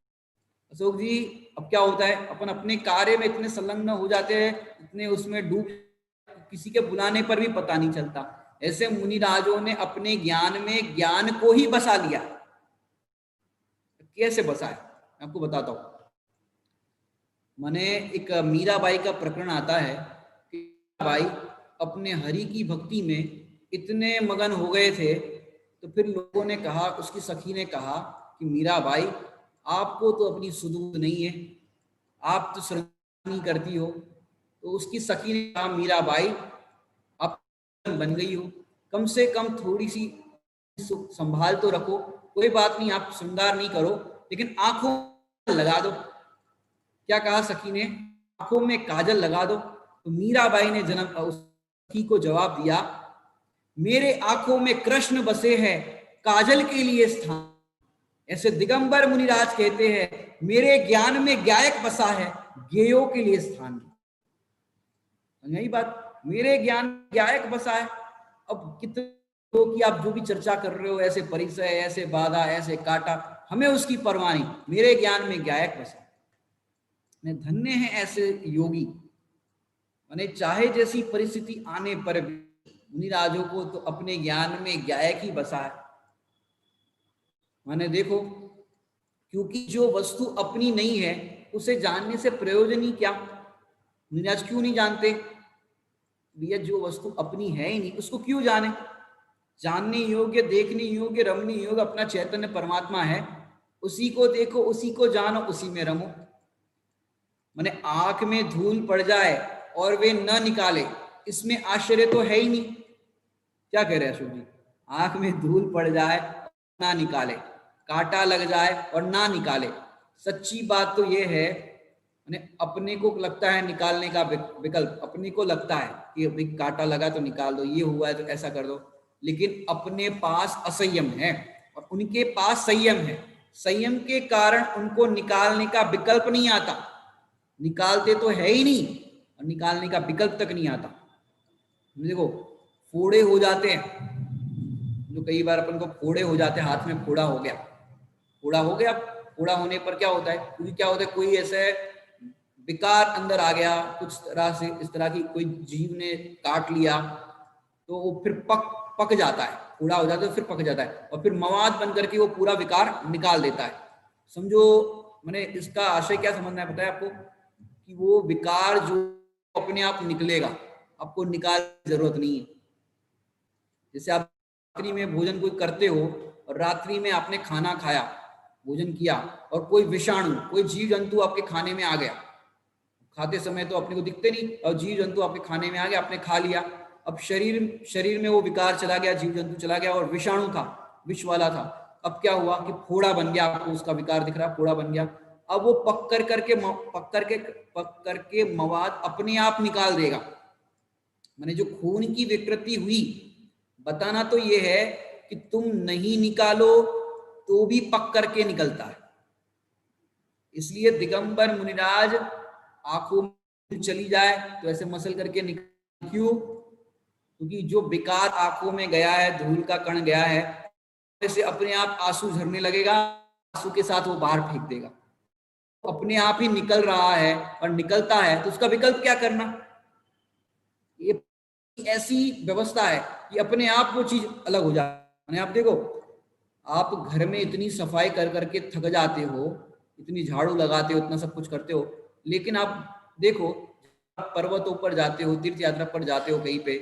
Speaker 1: अशोक जी। अब क्या होता है, अपन अपने कार्य में इतने संलग्न हो जाते हैं, इतने उसमें डूब, किसी के बुलाने पर भी पता नहीं चलता। ऐसे मुनिराजों ने अपने ज्ञान में ज्ञान को ही बसा लिया। कैसे बसा है, मैं आपको बताता हूं। माने एक मीराबाई का प्रकरण आता है कि मीराबाई अपने हरि की भक्ति में इतने मगन हो गए थे, तो फिर लोगों ने कहा, उसकी सखी ने कहा कि मीराबाई, आपको तो अपनी सुदूर नहीं है, आप तो श्रद्धा नहीं करती हो। तो उसकी सखी ने कहा, मीराबाई आप बन गई हो, कम से कम थोड़ी सी संभाल तो रखो। कोई बात नहीं, आप श्रृंगार नहीं करो, लेकिन आंखों लगा दो। क्या कहा सखी ने? आंखों में काजल लगा दो। तो मीराबाई ने जन्म उस सखी को जवाब दिया, मेरे आंखों में कृष्ण बसे हैं, काजल के लिए स्थान। ऐसे दिगंबर मुनिराज कहते हैं, मेरे ज्ञान में गायक बसा है, गेयों के लिए स्थान। यही बात, मेरे ज्ञान में गायक बसा है। अब कितने कि आप जो भी चर्चा कर रहे हो, ऐसे परिचय, ऐसे बाधा, ऐसे काटा, हमें उसकी परवाह नहीं, मेरे ज्ञान में गायक बसा। धन्य है ऐसे योगी। माने चाहे जैसी परिस्थिति आने पर भी मुनिराजों को तो अपने ज्ञान में गायक ही बसा है। माने देखो, क्योंकि जो वस्तु अपनी नहीं है उसे जानने से प्रयोजन ही क्या? मुनिराज क्यों नहीं जानते? भैया जो वस्तु अपनी है ही नहीं उसको क्यों जाने? जानने योग्य, देखने योग्य, रमने योग्य अपना चैतन्य परमात्मा है, उसी को देखो, उसी को जानो, उसी में रमो। माने आंख में धूल पड़ जाए और वे न निकाले, इसमें आश्चर्य तो है ही नहीं। क्या कह रहे हैं अशोक जी? आंख में धूल पड़ जाए ना निकाले, कांटा लग जाए और ना निकाले, सच्ची बात तो ये है, माने अपने को लगता है निकालने का विकल्प, अपने को लगता है कि अभी कांटा लगा तो निकाल दो, ये हुआ है तो ऐसा कर दो, लेकिन अपने पास असंयम है और उनके पास संयम है। संयम के कारण उनको निकालने का विकल्प नहीं आता, निकालते तो है ही नहीं और निकालने का विकल्प तक नहीं आता। देखो, फोड़े हो जाते हैं, जो कई बार अपन को फोड़े हो जाते हैं, हाथ में फोड़ा हो गया, फोड़ा हो गया। फोड़ा होने पर क्या होता है? क्योंकि क्या होता है, कोई ऐसे विकार अंदर आ गया, कुछ तरह से इस तरह की कोई जीव ने काट लिया, तो वो फिर पक जाता है, पूरा हो जाता है, फिर पक जाता है और फिर मवाद बन करके वो पूरा विकार निकाल देता है। समझो, मैंने इसका आशय क्या समझना है, बताया आपको कि वो विकार जो अपने आप निकलेगा, आपको निकाल की जरूरत नहीं है। जैसे आप रात्रि में भोजन कोई करते हो और रात्रि में आपने खाना खाया, भोजन किया, और कोई विषाणु, कोई जीव जंतु आपके खाने में आ गया, खाते समय तो अपने को दिखते नहीं, और जीव जंतु आपके खाने में आ गया, आपने खा लिया। अब शरीर में वो विकार चला गया, जीव जंतु चला गया, और विषाणु था, विष वाला था। अब क्या हुआ कि फोड़ा बन गया, आपको उसका विकार दिख रहा, फोड़ा बन गया। अब वो पक करके मवाद अपने आप निकाल देगा। माने जो खून की विकृति हुई, बताना तो ये है कि तुम नहीं निकालो तो भी पक करके निकलता है। इसलिए दिगंबर मुनिराज आंखों में चली जाए तो ऐसे मसल करके निकल, क्यों? क्योंकि जो विकार आंखों में गया है, धूल का कण गया है, ऐसे अपने आप आंसू झरने लगेगा, आंसू के साथ वो बाहर फेंक देगा, अपने आप ही निकल रहा है और निकलता है, तो उसका विकल्प क्या करना? ये ऐसी व्यवस्था है कि अपने आप वो चीज अलग हो जाए। आप देखो, आप घर में इतनी सफाई कर करके थक जाते हो, इतनी झाड़ू लगाते हो, इतना सब कुछ करते हो, लेकिन आप देखो, आप पर्वतों पर जाते हो, तीर्थ यात्रा पर जाते हो कहीं पे,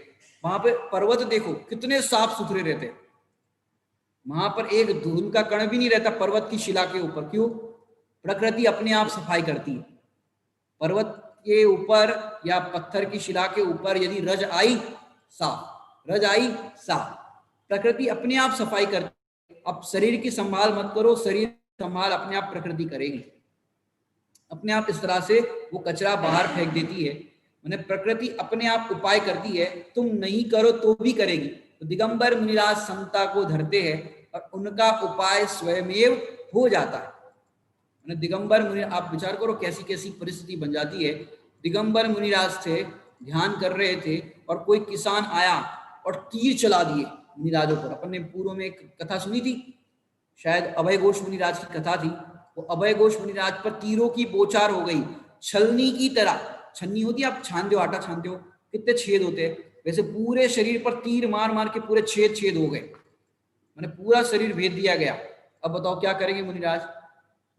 Speaker 1: वहां पे पर्वत देखो कितने साफ सुथरे रहते हैं, वहां पर एक धूल का कण भी नहीं रहता पर्वत की शिला के ऊपर। क्यों? प्रकृति अपने आप सफाई करती है। पर्वत के ऊपर या पत्थर की शिला के ऊपर यदि रज आई, साफ, रज आई, साफ, प्रकृति अपने आप सफाई करती। अब शरीर की संभाल मत करो, शरीर की संभाल अपने आप प्रकृति करेगी, अपने आप इस तरह से वो कचरा बाहर फेंक देती है। मैंने प्रकृति अपने आप उपाय करती है, तुम नहीं करो तो भी करेगी। तो दिगंबर मुनिराज समता को धरते हैं और उनका उपाय स्वयमेव हो जाता है। मैंने दिगंबर मुनि, आप विचार करो कैसी कैसी परिस्थिति बन जाती है। दिगंबर मुनिराज थे, ध्यान कर रहे थे और कोई किसान आया और तीर चला दिए मुनिराजों पर। अपन ने पूर्व में एक कथा सुनी थी, शायद अभय घोष मुनिराज की कथा थी। वो अभय घोष मुनिराज पर तीरों की बौछार हो गई, छलनी की तरह। छन्नी होती है, आप छानते हो, आटा छानते हो, कितने छेद होते हैं, वैसे पूरे शरीर पर तीर मार मार के पूरे छेद छेद हो गए, मैंने पूरा शरीर भेद दिया गया। अब बताओ क्या करेंगे मुनिराज,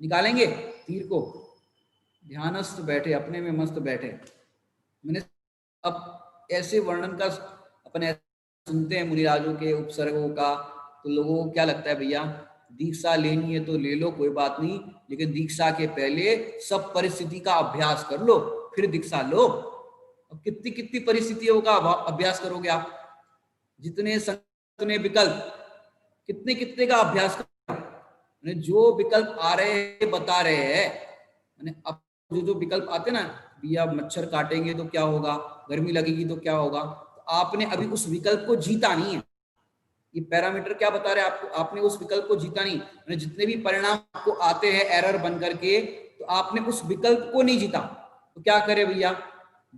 Speaker 1: निकालेंगे तीर को? ध्यानस्थ बैठे, अपने में मस्त बैठे। मैंने अब ऐसे वर्णन का अपन सुनते हैं मुनिराजों के उपसर्गों का, तो लोगों को क्या लगता है, भैया दीक्षा लेनी है तो ले लो, कोई बात नहीं, लेकिन दीक्षा के पहले सब परिस्थिति का अभ्यास कर लो, फिर दीक्षा लो। अब कितनी कितनी परिस्थितियों का अभ्यास करोगे आप? जितने उतने विकल्प, कितने कितने का अभ्यास कर, जो विकल्प आ रहे हैं बता रहे हैं। मैंने अब जो विकल्प आते ना, भैया मच्छर काटेंगे तो क्या होगा, गर्मी लगेगी तो क्या होगा, तो आपने अभी उस विकल्प को जीता नहीं है। ये पैरामीटर क्या बता रहे हैं आपको, आपने उस विकल्प को जीता नहीं। मैंने जितने भी परिणाम आपको आते हैं एरर बन करके, तो आपने उस विकल्प को नहीं जीता। तो क्या करे भैया,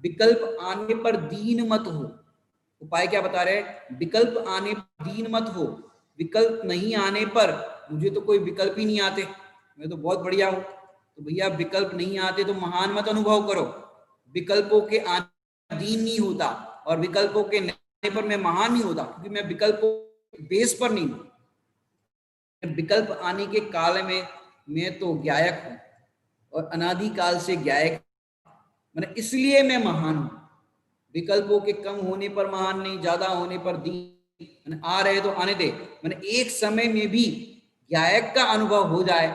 Speaker 1: विकल्प आने पर दीन मत हो। उपाय क्या बता रहे हैं, विकल्प आने पर दीन मत हो। विकल्प नहीं आने पर, मुझे तो कोई विकल्प ही नहीं आते, मैं तो बहुत बढ़िया हूं, तो भैया विकल्प नहीं आते तो महान मत अनुभव करो। विकल्पों के आने दीन नहीं होता, और विकल्पों के आने पर मैं महान नहीं होता, क्योंकि मैं विकल्पों बेस पर नहीं हूं। विकल्प आने के काल में मैं तो ज्ञायक हूं, और अनादि काल से ज्ञायक, मैंने इसलिए मैं महान हूं। विकल्पों के कम होने पर महान नहीं, ज्यादा होने पर दीन। आ रहे तो आने दे, मैंने एक समय में भी ज्ञायक का अनुभव हो जाए,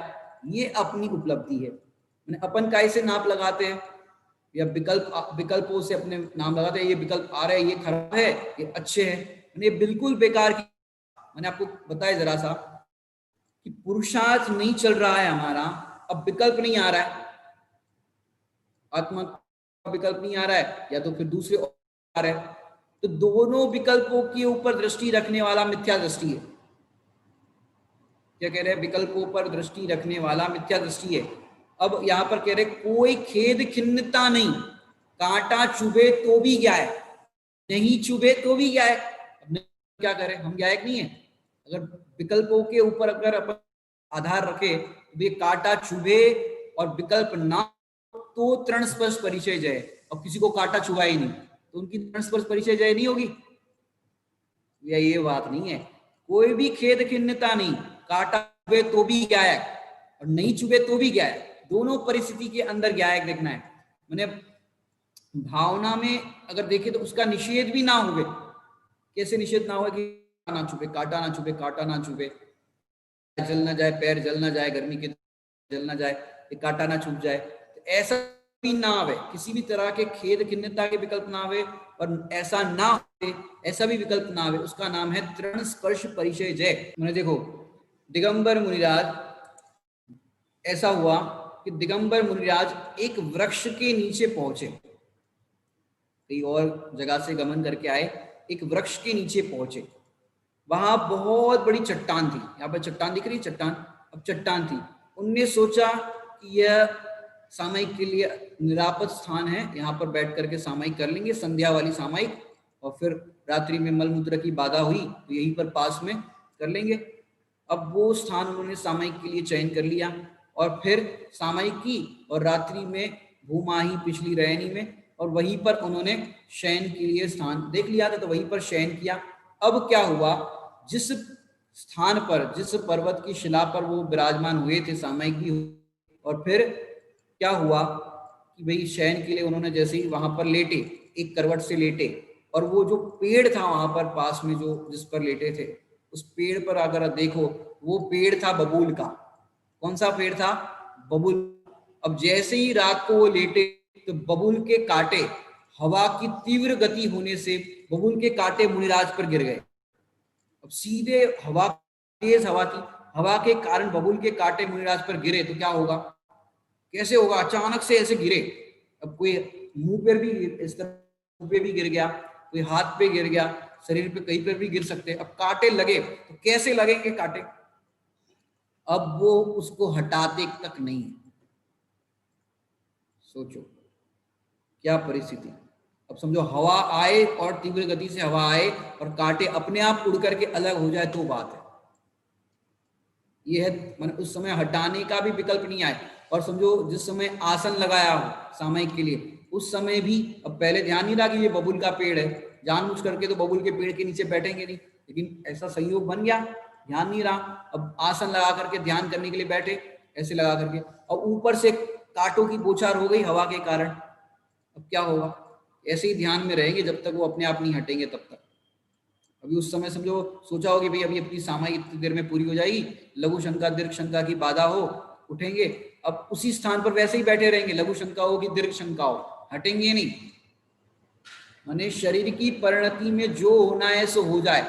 Speaker 1: ये अपनी उपलब्धि है। मैंने अपन का ऐसे नाप लगाते हैं, या विकल्पों से अपने नाम लगाते हैं, ये विकल्प आ रहे हैं, ये खराब है, ये अच्छे हैं। मैंने बिल्कुल बेकार की। मैंने आपको बताया जरा सा कि पुरुषार्थ नहीं चल रहा है हमारा, अब विकल्प नहीं आ रहा है, आत्मा का विकल्प नहीं आ रहा है, या तो फिर दूसरे आ रहे हैं, तो दोनों विकल्पों के ऊपर दृष्टि रखने वाला मिथ्या दृष्टि है। क्या कह रहे हैं, विकल्पों पर दृष्टि रखने वाला मिथ्या दृष्टि है। अब यहां पर कह रहे कोई खेद खिन्नता नहीं, कांटा चुभे तो भी ज्ञायक, नहीं चुभे तो भी ज्ञायक। क्या करें, हम ज्ञायक नहीं है? अगर विकल्पों के ऊपर अगर अपन आधार रखे, तो ये कांटा चुभे और विकल्प ना तो तृण स्पर्श परिचय जय, और किसी को कांटा चुभा ही नहीं तो उनकी तृण स्पर्श परिचय जय नहीं होगी। या ये बात नहीं है, कोई भी खेद खिन्नता नहीं, कांटा चुभे तो भी ज्ञायक और नहीं चुभे तो भी ज्ञायक, दोनों परिस्थिति के अंदर ज्ञायक देखना है। मैंने भावना में अगर देखे तो उसका निषेध भी ना हो, कैसे निषेध ना हो कि ना चुभे, कांटा ना चुभे, कांटा ना चुभे, जल ना जाए, पैर जल ना जाए, गर्मी के जल ना जाए, कांटा ना चुभ जाए, तो ऐसा भी ना आवे, किसी भी तरह के खेद खिन्नता के विकल्प ना आवे, और ऐसा ना हो, ऐसा भी विकल्प ना आवे, उसका नाम है तृण स्पर्श परिचय जय। मैंने देखो दिगंबर मुनिराज, ऐसा हुआ कि दिगंबर मुनिराज एक वृक्ष के नीचे पहुंचे, कहीं और जगह से गमन करके आए, एक वृक्ष के नीचे पहुंचे। वहां बहुत बड़ी चट्टान थी, यहाँ पर चट्टान दिख रही है, चट्टान, अब चट्टान थी। उनने सोचा कि यह सामयिक के लिए निरापद स्थान है, यहाँ पर बैठ करके सामयिक कर लेंगे, संध्या वाली सामयिक, और फिर रात्रि में मलमूत्र की बाधा हुई तो यहीं पर पास में कर लेंगे। अब वो स्थान उन्होंने सामयिक के लिए चयन कर लिया, और फिर सामयिक की, और रात्रि में भूमाही पिछली रहनी में, और वहीं पर उन्होंने शयन के लिए स्थान देख लिया था, तो वहीं पर शयन किया। अब क्या हुआ, जिस स्थान पर, जिस पर्वत की शिला पर वो विराजमान हुए थे, सामयिक भी, और फिर क्या हुआ कि भाई शयन के लिए उन्होंने जैसे ही वहां पर लेटे, एक करवट से लेटे, और वो जो पेड़ था वहां पर पास में जो जिस पर लेटे थे, उस पेड़ पर अगर देखो, वो पेड़ था बबूल का। कौन सा पेड़ था? बबूल। अब जैसे ही रात को वो लेटे, तो बबूल के कांटे, हवा की तीव्र गति होने से बबूल के कांटे मुनिराज पर गिर गए। अब सीधे हवा, तेज हवा थी, हवा के कारण बबूल के कांटे मुनिराज पर गिरे, तो क्या होगा, कैसे होगा, अचानक से ऐसे गिरे। अब कोई मुंह पर भी इस तरह, मुंह पे भी गिर गया, कोई हाथ पे गिर गया, शरीर पे कहीं पर भी गिर सकते हैं। अब कांटे लगे तो कैसे लगेंगे कांटे, अब वो उसको हटाते तक नहीं है। सोचो क्या परिस्थिति। अब समझो हवा आए और तीव्र गति से हवा आए और कांटे अपने आप उड़ करके अलग हो जाए तो बात है। ये है मैंने उस समय हटाने का भी विकल्प नहीं आए। और समझो जिस समय आसन लगाया हो सामयिक के लिए, उस समय भी अब पहले ध्यान नहीं रहा कि ये बबूल का पेड़ है, जानबूझ करके तो बबूल के पेड़ के नीचे बैठेंगे नहीं, लेकिन ऐसा संयोग बन गया, ध्यान नहीं रहा। अब आसन लगा करके ध्यान करने के लिए बैठे, ऐसे लगा करके, और ऊपर से कांटों की बौछार हो गई हवा के कारण, अब क्या होगा? ऐसे ही ध्यान में रहेंगे जब तक वो अपने आप नहीं हटेंगे तब तक। अभी उस समय समझो सोचा हो कि भाई अभी अपनी सामायिक इतनी देर में पूरी हो जाएगी, लघु शंका दीर्घ शंका की बाधा हो, उठेंगे, अब उसी स्थान पर वैसे ही बैठे रहेंगे, लघु शंका हो कि दीर्घ शंका हो, हटेंगे नहीं। माने शरीर की परिणति में जो होना है सो हो जाए।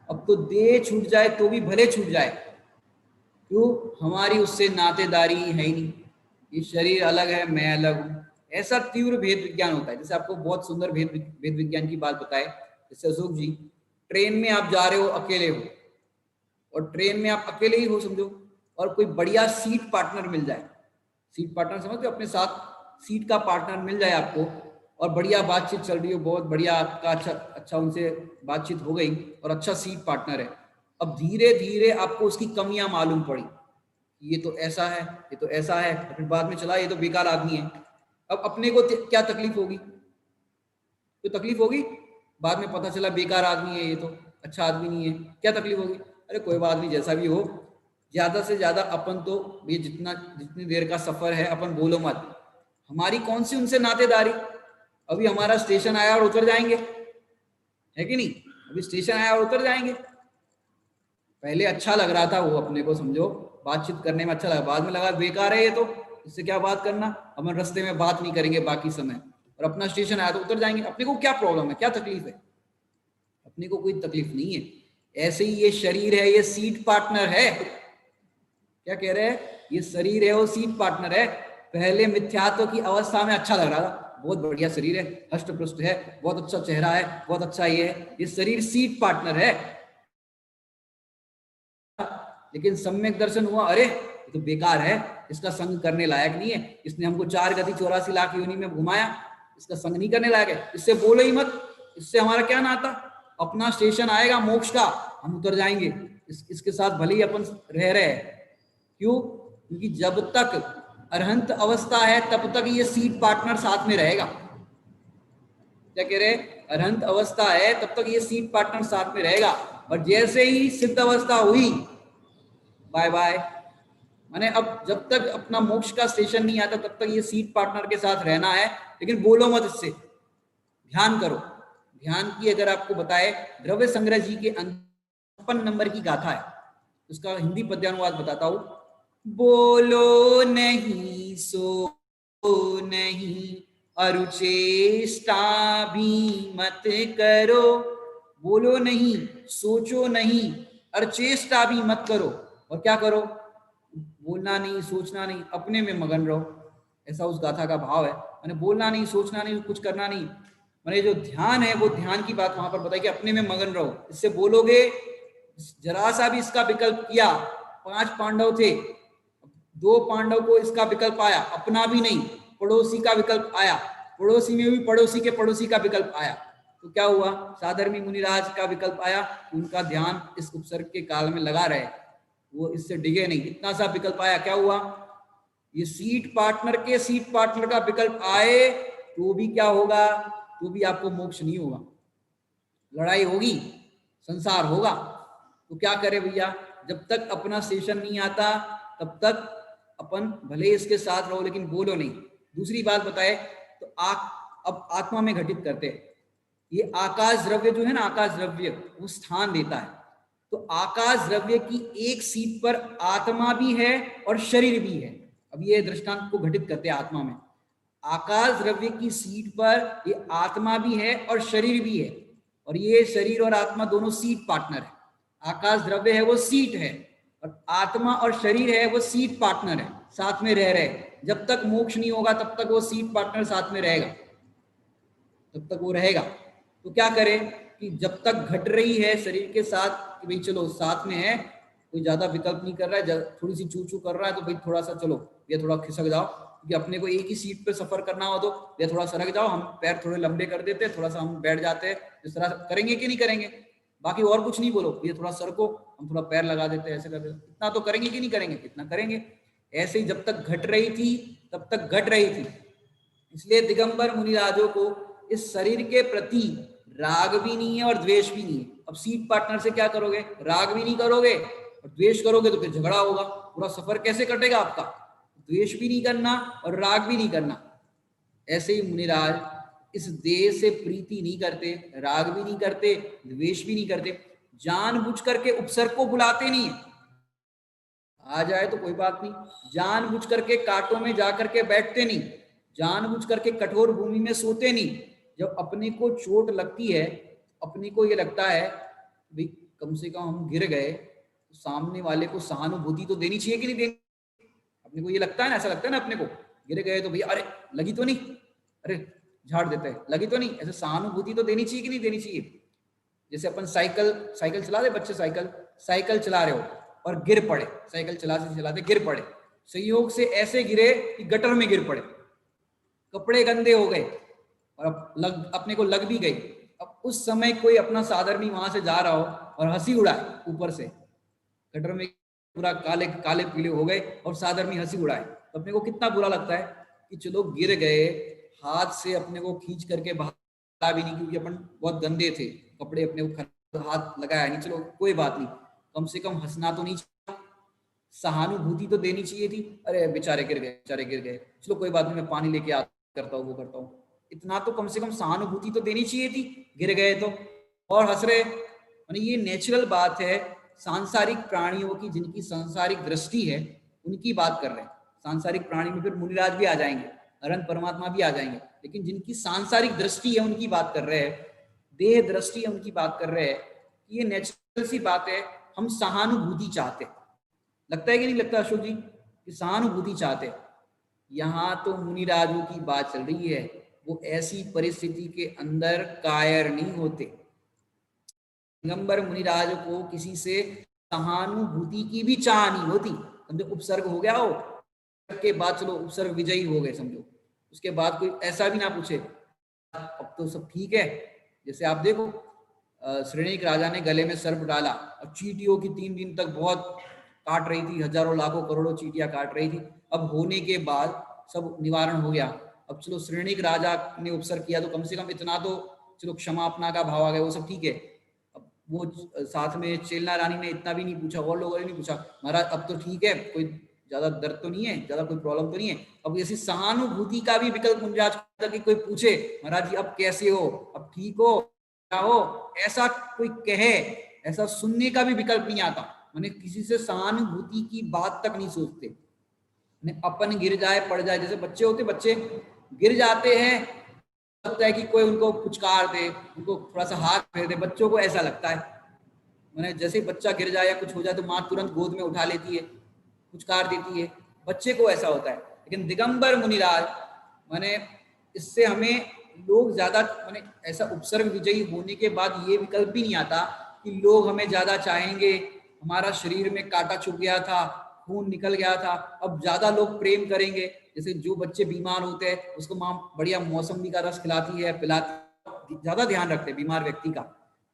Speaker 1: अब तो देह छूट जाए तो भी भले छूट जाए, क्यों? हमारी उससे नातेदारी है ही नहीं। ये शरीर अलग है, मैं अलग हूं, ऐसा तीव्र भेद विज्ञान होता है। जैसे आपको बहुत सुंदर भेद विज्ञान की बात बताए, जैसे अशोक जी, ट्रेन में आप जा रहे हो, अकेले हो, और ट्रेन में आप अकेले ही हो समझो, और कोई बढ़िया सीट पार्टनर मिल जाए, सीट पार्टनर समझते हो, अपने साथ सीट का पार्टनर मिल जाए आपको, और बढ़िया बातचीत चल रही हो, बहुत बढ़िया आपका अच्छा उनसे बातचीत हो गई और अच्छा सीट पार्टनर है। अब धीरे धीरे आपको उसकी कमियां मालूम पड़ी, ये तो ऐसा है, ये तो ऐसा है, फिर बाद में चला ये तो बेकार आदमी है। अब अपने को क्या तकलीफ होगी? तो तकलीफ होगी, बाद में पता चला बेकार आदमी है, ये तो अच्छा आदमी नहीं है, क्या तकलीफ होगी? अरे कोई बात नहीं, जैसा भी हो, ज्यादा से ज्यादा अपन तो ये जितनी देर का सफर है अपन बोलो मत, हमारी कौन सी उनसे नातेदारी, अभी हमारा स्टेशन आया और उतर जाएंगे, है कि नहीं? अभी स्टेशन आया और उतर जाएंगे, पहले अच्छा लग रहा था वो अपने को समझो, बातचीत करने में अच्छा लगा, बाद में लगा बेकार है ये तो, इससे क्या बात करना, अपन रास्ते में बात नहीं करेंगे बाकी समय, और अपना स्टेशन आया तो उतर जाएंगे, अपने को क्या प्रॉब्लम है, क्या तकलीफ है? अपने को कोई तकलीफ नहीं है। ऐसे ही ये शरीर है, ये सीट पार्टनर है। क्या कह रहे हैं? ये शरीर है वो सीट पार्टनर है। पहले मिथ्यात्व की अवस्था में अच्छा लग रहा था, बहुत बढ़िया शरीर है, हष्ट पृष्ठ है, बहुत अच्छा चेहरा है, बहुत अच्छा ये है, ये शरीर सीट पार्टनर है। लेकिन सम्यक दर्शन हुआ, अरे ये तो बेकार है, इसका संग करने लायक नहीं है, इसने हमको 4 गति 84 लाख योनि में घुमाया, इसका संग नहीं करने लायक है, इससे बोलो ही मत, इससे हमारा क्या नाता? अपना स्टेशन आएगा मोक्ष का, हम उतर जाएंगे, इसके साथ भले ही अपन रह रहे हैं। क्यों? क्योंकि जब तक अरहंत अवस्था है तब तक ये सीट पार्टनर साथ में रहेगा। क्या कह रहे? अरहंत अवस्था है तब तक ये सीट पार्टनर साथ में रहेगा, और जैसे ही सिद्ध अवस्था हुई, बाय बाय। माने अब जब तक अपना मोक्ष का स्टेशन नहीं आता तब तक ये सीट पार्टनर के साथ रहना है, लेकिन बोलो मत इससे, ध्यान करो। ध्यान की अगर आपको बताए, द्रव्य संग्रह जी के 56 नंबर की गाथा है, उसका हिंदी पद्यानुवाद बताता हूं। बोलो नहीं सो नहीं, अरुचेष्टा भी मत करो। बोलो नहीं, सोचो नहीं, अरचेष्टा भी मत करो, और क्या करो? बोलना नहीं, सोचना नहीं, अपने में मगन रहो। ऐसा उस गाथा का भाव है। मैंने बोलना नहीं, सोचना नहीं, कुछ करना नहीं, मैंने जो ध्यान है वो ध्यान की बात वहां पर बताई कि अपने में मगन रहो। इससे बोलोगे, जरा सा भी इसका विकल्प किया, 5 पांडव थे, 2 पांडव को इसका विकल्प आया, अपना भी नहीं, पड़ोसी का विकल्प आया, पड़ोसी में भी पड़ोसी के पड़ोसी का विकल्प आया, तो क्या हुआ? साधर्मी मुनिराज का विकल्प आया, उनका ध्यान इस उपसर्ग के काल में लगा रहे, वो इससे डिगे नहीं, इतना सा विकल्प आया, क्या हुआ? ये सीट पार्टनर के सीट पार्टनर का विकल्प आए तो भी क्या होगा? तो भी आपको मोक्ष नहीं होगा, लड़ाई होगी, संसार होगा। तो क्या करे भैया, जब तक अपना स्टेशन नहीं आता तब तक अपन भले इसके साथ रहो लेकिन बोलो नहीं। दूसरी बात बताए तो अब आत्मा में घटित करते हैं, ये आकाश द्रव्य जो है ना, आकाश द्रव्य वो स्थान देता है, तो आकाश द्रव्य की एक सीट पर आत्मा भी है और शरीर भी है। अब ये दृष्टांत को घटित करते हैं आत्मा में, आकाश द्रव्य की सीट पर ये आत्मा भी है और शरीर भी है, और ये शरीर और आत्मा दोनों सीट पार्टनर है। आकाश द्रव्य है वो सीट है, और आत्मा और शरीर है वो सीट पार्टनर है, साथ में रह रहे। जब तक मोक्ष नहीं होगा तब तक वो सीट पार्टनर साथ में रहेगा, तब तक वो रहेगा। तो क्या करें कि जब तक घट रही है शरीर के साथ कि भाई चलो साथ में है, कोई ज्यादा विकल्प नहीं कर रहा है, थोड़ी सी चू चू कर रहा है तो भाई थोड़ा सा चलो ये थोड़ा खिसक जाओ, क्योंकि अपने को एक ही सीट पे सफर करना हो तो ये थोड़ा सरक जाओ, हम पैर थोड़े लंबे कर देते हैं, थोड़ा सा हम बैठ जाते हैं, इस तरह करेंगे कि नहीं करेंगे? बाकी और कुछ नहीं बोलो, ये थोड़ा सरको, हम थोड़ा पैर लगा देते हैं, ऐसे कर देते, इतना तो करेंगे कि नहीं करेंगे? इतना करेंगे। ऐसे ही जब तक घट रही थी तब तक घट रही थी। इसलिए दिगंबर मुनिराजों को इस शरीर के प्रति राग भी नहीं है और द्वेष भी नहीं है। अब सीट पार्टनर से क्या करोगे? राग भी नहीं करोगे और द्वेष करोगे तो फिर झगड़ा होगा, पूरा सफर कैसे कटेगा आपका? द्वेष भी नहीं करना और राग भी नहीं करना। ऐसे ही मुनिराज इस देह से प्रीति नहीं करते, राग भी नहीं करते, द्वेष भी नहीं करते, जानबूझ करके उपसर्ग को बुलाते नहीं है। आ जाए तो कोई बात नहीं, जानबूझ करके कांटों में जाकर के बैठते नहीं, जानबूझ करके कठोर भूमि में सोते नहीं। जब अपने को चोट लगती है, अपने को ये लगता है भाई कम से कम हम गिर गए तो सामने वाले को सहानुभूति तो देनी चाहिए कि नहीं देनी? अपने को ये लगता है ना, ऐसा लगता है ना अपने को, गिर गए तो भैया अरे लगी तो नहीं, अरे झाड़ देते हैं, लगी तो नहीं, ऐसे सहानुभूति तो देनी चाहिए कि नहीं देनी चाहिए? जैसे अपन साइकिल चला रहे, बच्चे साइकिल चला रहे हो और गिर पड़े, साइकिल चलाते चलाते गिर पड़े, संयोग से ऐसे गिरे कि गटर में गिर पड़े, कपड़े गंदे हो गए और अब अपने को लग भी गई। अब उस समय कोई अपना साधर्मी वहां से जा रहा हो और हंसी उड़ाए ऊपर से, गटर में पूरा काले काले पीले हो गए और साधर्मी हंसी उड़ाए, तो अपने को कितना बुरा लगता है कि चलो गिर गए, हाथ से अपने को खींच करके बाहर भी नहीं, क्योंकि अपन बहुत गंदे थे, कपड़े अपने को हाथ लगाया नहीं, चलो कोई बात नहीं, कम से कम हंसना तो नहीं चाहिए, सहानुभूति तो देनी चाहिए थी, अरे बेचारे गिर गए, चलो कोई बात नहीं, मैं पानी लेके आता करता हूँ, वो करता हूँ, इतना तो कम से कम सहानुभूति तो देनी चाहिए थी, गिर गए तो और हंस रहे। यानी ये नेचुरल बात है सांसारिक प्राणियों की, जिनकी सांसारिक दृष्टि है उनकी बात कर रहे हैं। सांसारिक प्राणी में फिर मुनिराज भी आ जाएंगे, अनंत परमात्मा भी आ जाएंगे, लेकिन जिनकी सांसारिक दृष्टि है उनकी बात कर रहे हैं, देह दृष्टि है उनकी बात कर रहे हैं। ये नेचुरल सी बात है, हम सहानुभूति चाहते, लगता है कि नहीं लगता अशोक जी कि सहानुभूति चाहते? यहाँ तो मुनिराजों की बात चल रही है, वो ऐसी परिस्थिति के अंदर कायर नहीं होते। दिगंबर मुनिराज को किसी से सहानुभूति की भी चाह नहीं होती। समझो उपसर्ग हो गया हो के बाद, चलो उपसर्ग विजयी हो गए समझो, उसके बाद कोई ऐसा भी ना पूछे अब तो सब ठीक है। जैसे आप देखो श्रेणिक राजा ने गले में सर्प डाला और चींटियों की 3 दिन तक बहुत काट रही थी, हजारों लाखों करोड़ों चींटियां काट रही थी, अब होने के बाद सब निवारण हो गया। अब चलो श्रेणिक राजा ने उपसर्ग किया तो कम से कम इतना तो चलो क्षमापना का भाव आ गया, वो सब ठीक है। अब वो साथ में चेलना रानी ने इतना भी नहीं पूछा, और लोगों ने नहीं पूछा महाराज अब तो ठीक है, कोई ज्यादा दर्द तो नहीं है, ज्यादा कोई प्रॉब्लम तो नहीं है। अब ऐसी सहानुभूति का भी विकल्प मुनिराज कि कोई पूछे महाराज जी अब कैसे हो, अब ठीक हो, क्या हो, ऐसा कोई कहे, ऐसा सुनने का भी विकल्प नहीं आता। मैंने किसी से सहानुभूति की बात तक नहीं सोचते, अपन गिर जाए पड़ जाए, जैसे बच्चे होते, बच्चे गिर जाते हैं, लगता है कि कोई उनको पुचकार दे, उनको थोड़ा सा हाथ फेर दे, बच्चों को ऐसा लगता है। मैंने जैसे ही बच्चा गिर जाए या कुछ हो जाए तो माँ तुरंत गोद में उठा लेती है, पुचकार देती है, बच्चे को ऐसा होता है। लेकिन दिगंबर मुनिराज मैंने इससे हमें लोग ज्यादा मैंने ऐसा उपसर्ग विजयी होने के बाद ये विकल्प भी नहीं आता कि लोग हमें ज्यादा चाहेंगे, हमारा शरीर में कांटा छुप गया था, खून निकल गया था, अब ज्यादा लोग प्रेम करेंगे। जैसे जो बच्चे बीमार होते हैं उसको माँ बढ़िया मौसमी का रस खिलाती है, पिलाती, ज्यादा ध्यान रखते हैं बीमार व्यक्ति का।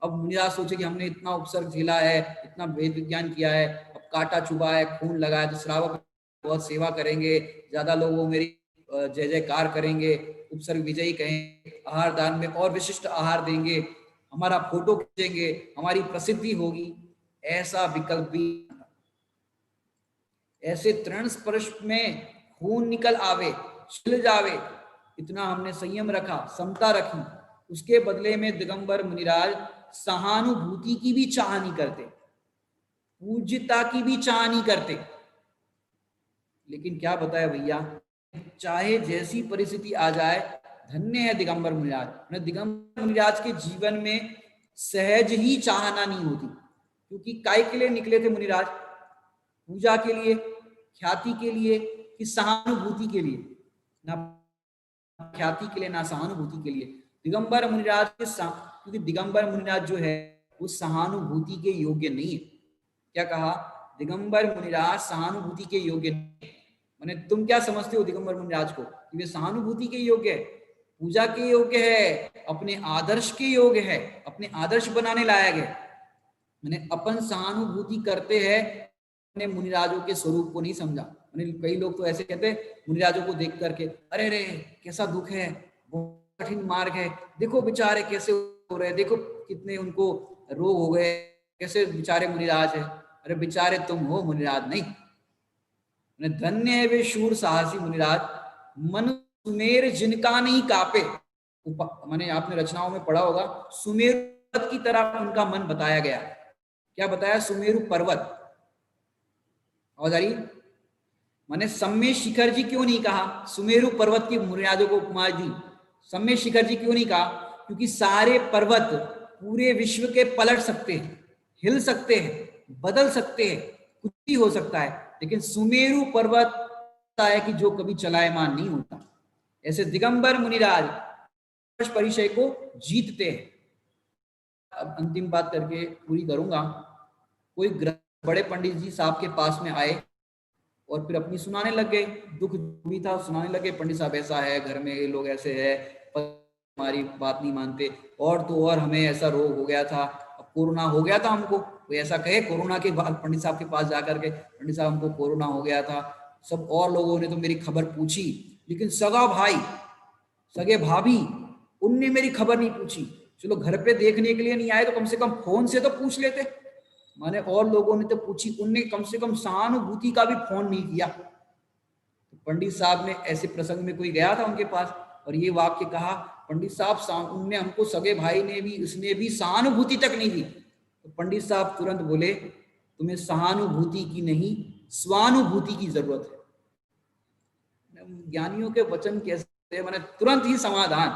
Speaker 1: अब मुनिराज सोचे कि हमने इतना उपसर्ग झेला है, इतना वेद विज्ञान किया है, अब कांटा चुभा है, खून लगा है, तो श्रावक बहुत सेवा करेंगे, ज्यादा लोग वो मेरी जय जयकार करेंगे, उपसर्ग विजयी कहेंगे, आहार दान में और विशिष्ट आहार देंगे, हमारा फोटो खींचेंगे, हमारी प्रसिद्धि होगी। ऐसा विकल्प भी, ऐसे तृण स्पर्श में खून निकल आवे, छिल जावे, इतना हमने संयम रखा, समता रखी, उसके बदले में दिगंबर मुनिराज सहानुभूति की भी चाह नहीं करते, पूज्यता की भी चाह नहीं करते। लेकिन क्या बताया भैया, चाहे जैसी परिस्थिति आ जाए, धन्य है दिगंबर मुनिराज। दिगंबर मुनिराज के जीवन में सहज ही चाहना नहीं होती, क्योंकि काय के लिए निकले थे मुनिराज? पूजा के लिए, ख्याति के लिए, कि सहानुभूति के लिए? ना ख्याति के लिए ना सहानुभूति के लिए। दिगंबर मुनिराज के क्योंकि दिगंबर मुनिराज जो है वो सहानुभूति के योग्य नहीं है। क्या कहा? दिगंबर मुनिराज सहानुभूति के योग्य नहीं। माने तुम क्या समझते हो दिगंबर मुनिराज को कि वे सहानुभूति के योग्य है, पूजा के योग्य है, अपने आदर्श के योग्य है, अपने आदर्श बनाने लायक है। मैंने अपन सहानुभूति करते हैं, अपने मुनिराजों के स्वरूप को नहीं समझा। मैंने कई लोग तो ऐसे कहते हैं मुनिराजों को देख करके, अरे रे कैसा दुख है, बहुत कठिन मार्ग है, देखो बेचारे कैसे हो रहे, देखो कितने उनको रोग हो गए, कैसे बेचारे मुनिराज है। अरे बेचारे तुम हो, मुनिराज नहीं। धन्य है वे शूर साहसी मुनिराज, मन सुमेर जिनका नहीं कापे। माने आपने रचनाओं में पढ़ा होगा, सुमेरु पर्वत की तरह उनका मन बताया गया। क्या बताया? सुमेरु पर्वत। आवाज आ रही? माने सम्य शिखर जी क्यों नहीं कहा? सुमेरु पर्वत की मुनिराजों को उपमा दी। सम्य शिखर जी क्यों नहीं कहा? क्योंकि सारे पर्वत पूरे विश्व के पलट सकते हैं, हिल सकते हैं, बदल सकते हैं, कुछ भी हो सकता है, लेकिन सुमेरु पर्वत है कि जो कभी चलायमान नहीं होता। ऐसे दिगंबर मुनिराज परिचय को जीतते हैं। अब अंतिम बात करके पूरी करूंगा। कोई बड़े पंडित जी साहब के पास में आए और फिर अपनी सुनाने लग गए, दुख भी था, सुनाने लगे, पंडित साहब ऐसा है, घर में ये लोग ऐसे है, हमारी बात नहीं मानते, और तो और हमें ऐसा रोग हो गया था, अब कोरोना हो गया था हमको। कोई ऐसा कहे कोरोना के बाद पंडित साहब के पास जाकर के, पंडित साहब हमको कोरोना हो गया था। सब और लोगों ने तो मेरी खबर पूछी, लेकिन सगा भाई, सगे भाभी, उनने मेरी खबर नहीं पूछी। चलो घर पे देखने के लिए नहीं आए तो कम से कम फोन से तो पूछ लेते। माने और लोगों ने तो पूछी, उनने कम से कम सहानुभूति का भी फोन नहीं किया। तो पंडित साहब ने ऐसे प्रसंग में कोई गया था उनके पास और ये वाक्य कहा, पंडित साहब उनने हमको, सगे भाई ने भी, उसने भी सहानुभूति तक नहीं दी। तो पंडित साहब तुरंत बोले, तुम्हें सहानुभूति की नहीं, स्वानुभूति की जरूरत है। ज्ञानियों के वचन कैसे, मैंने तुरंत ही समाधान।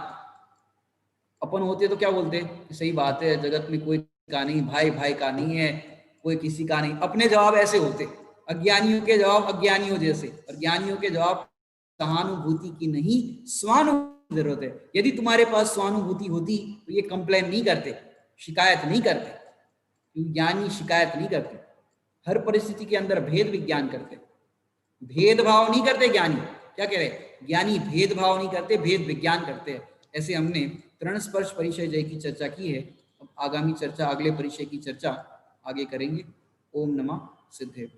Speaker 1: अपन होते तो क्या बोलते, सही बात है, जगत में कोई का नहीं, भाई भाई का नहीं है, कोई किसी का नहीं। अपने जवाब ऐसे होते, अज्ञानियों के जवाब अज्ञानियों जैसे, और ज्ञानियों के जवाब सहानुभूति की नहीं, स्वानुभूति की जरूरत है। यदि तुम्हारे पास स्वानुभूति होती तो ये कंप्लेन नहीं करते, शिकायत नहीं करते, क्योंकि ज्ञानी शिकायत नहीं करते, हर परिस्थिति के अंदर भेद विज्ञान करते, भेदभाव नहीं करते। ज्ञानी क्या कह रहे, ज्ञानी भेदभाव नहीं करते, भेद विज्ञान करते हैं। ऐसे हमने तृण स्पर्श परिचय जय की चर्चा की है। अब आगामी चर्चा, अगले परिचय की चर्चा आगे करेंगे। ओम नमः सिद्धे।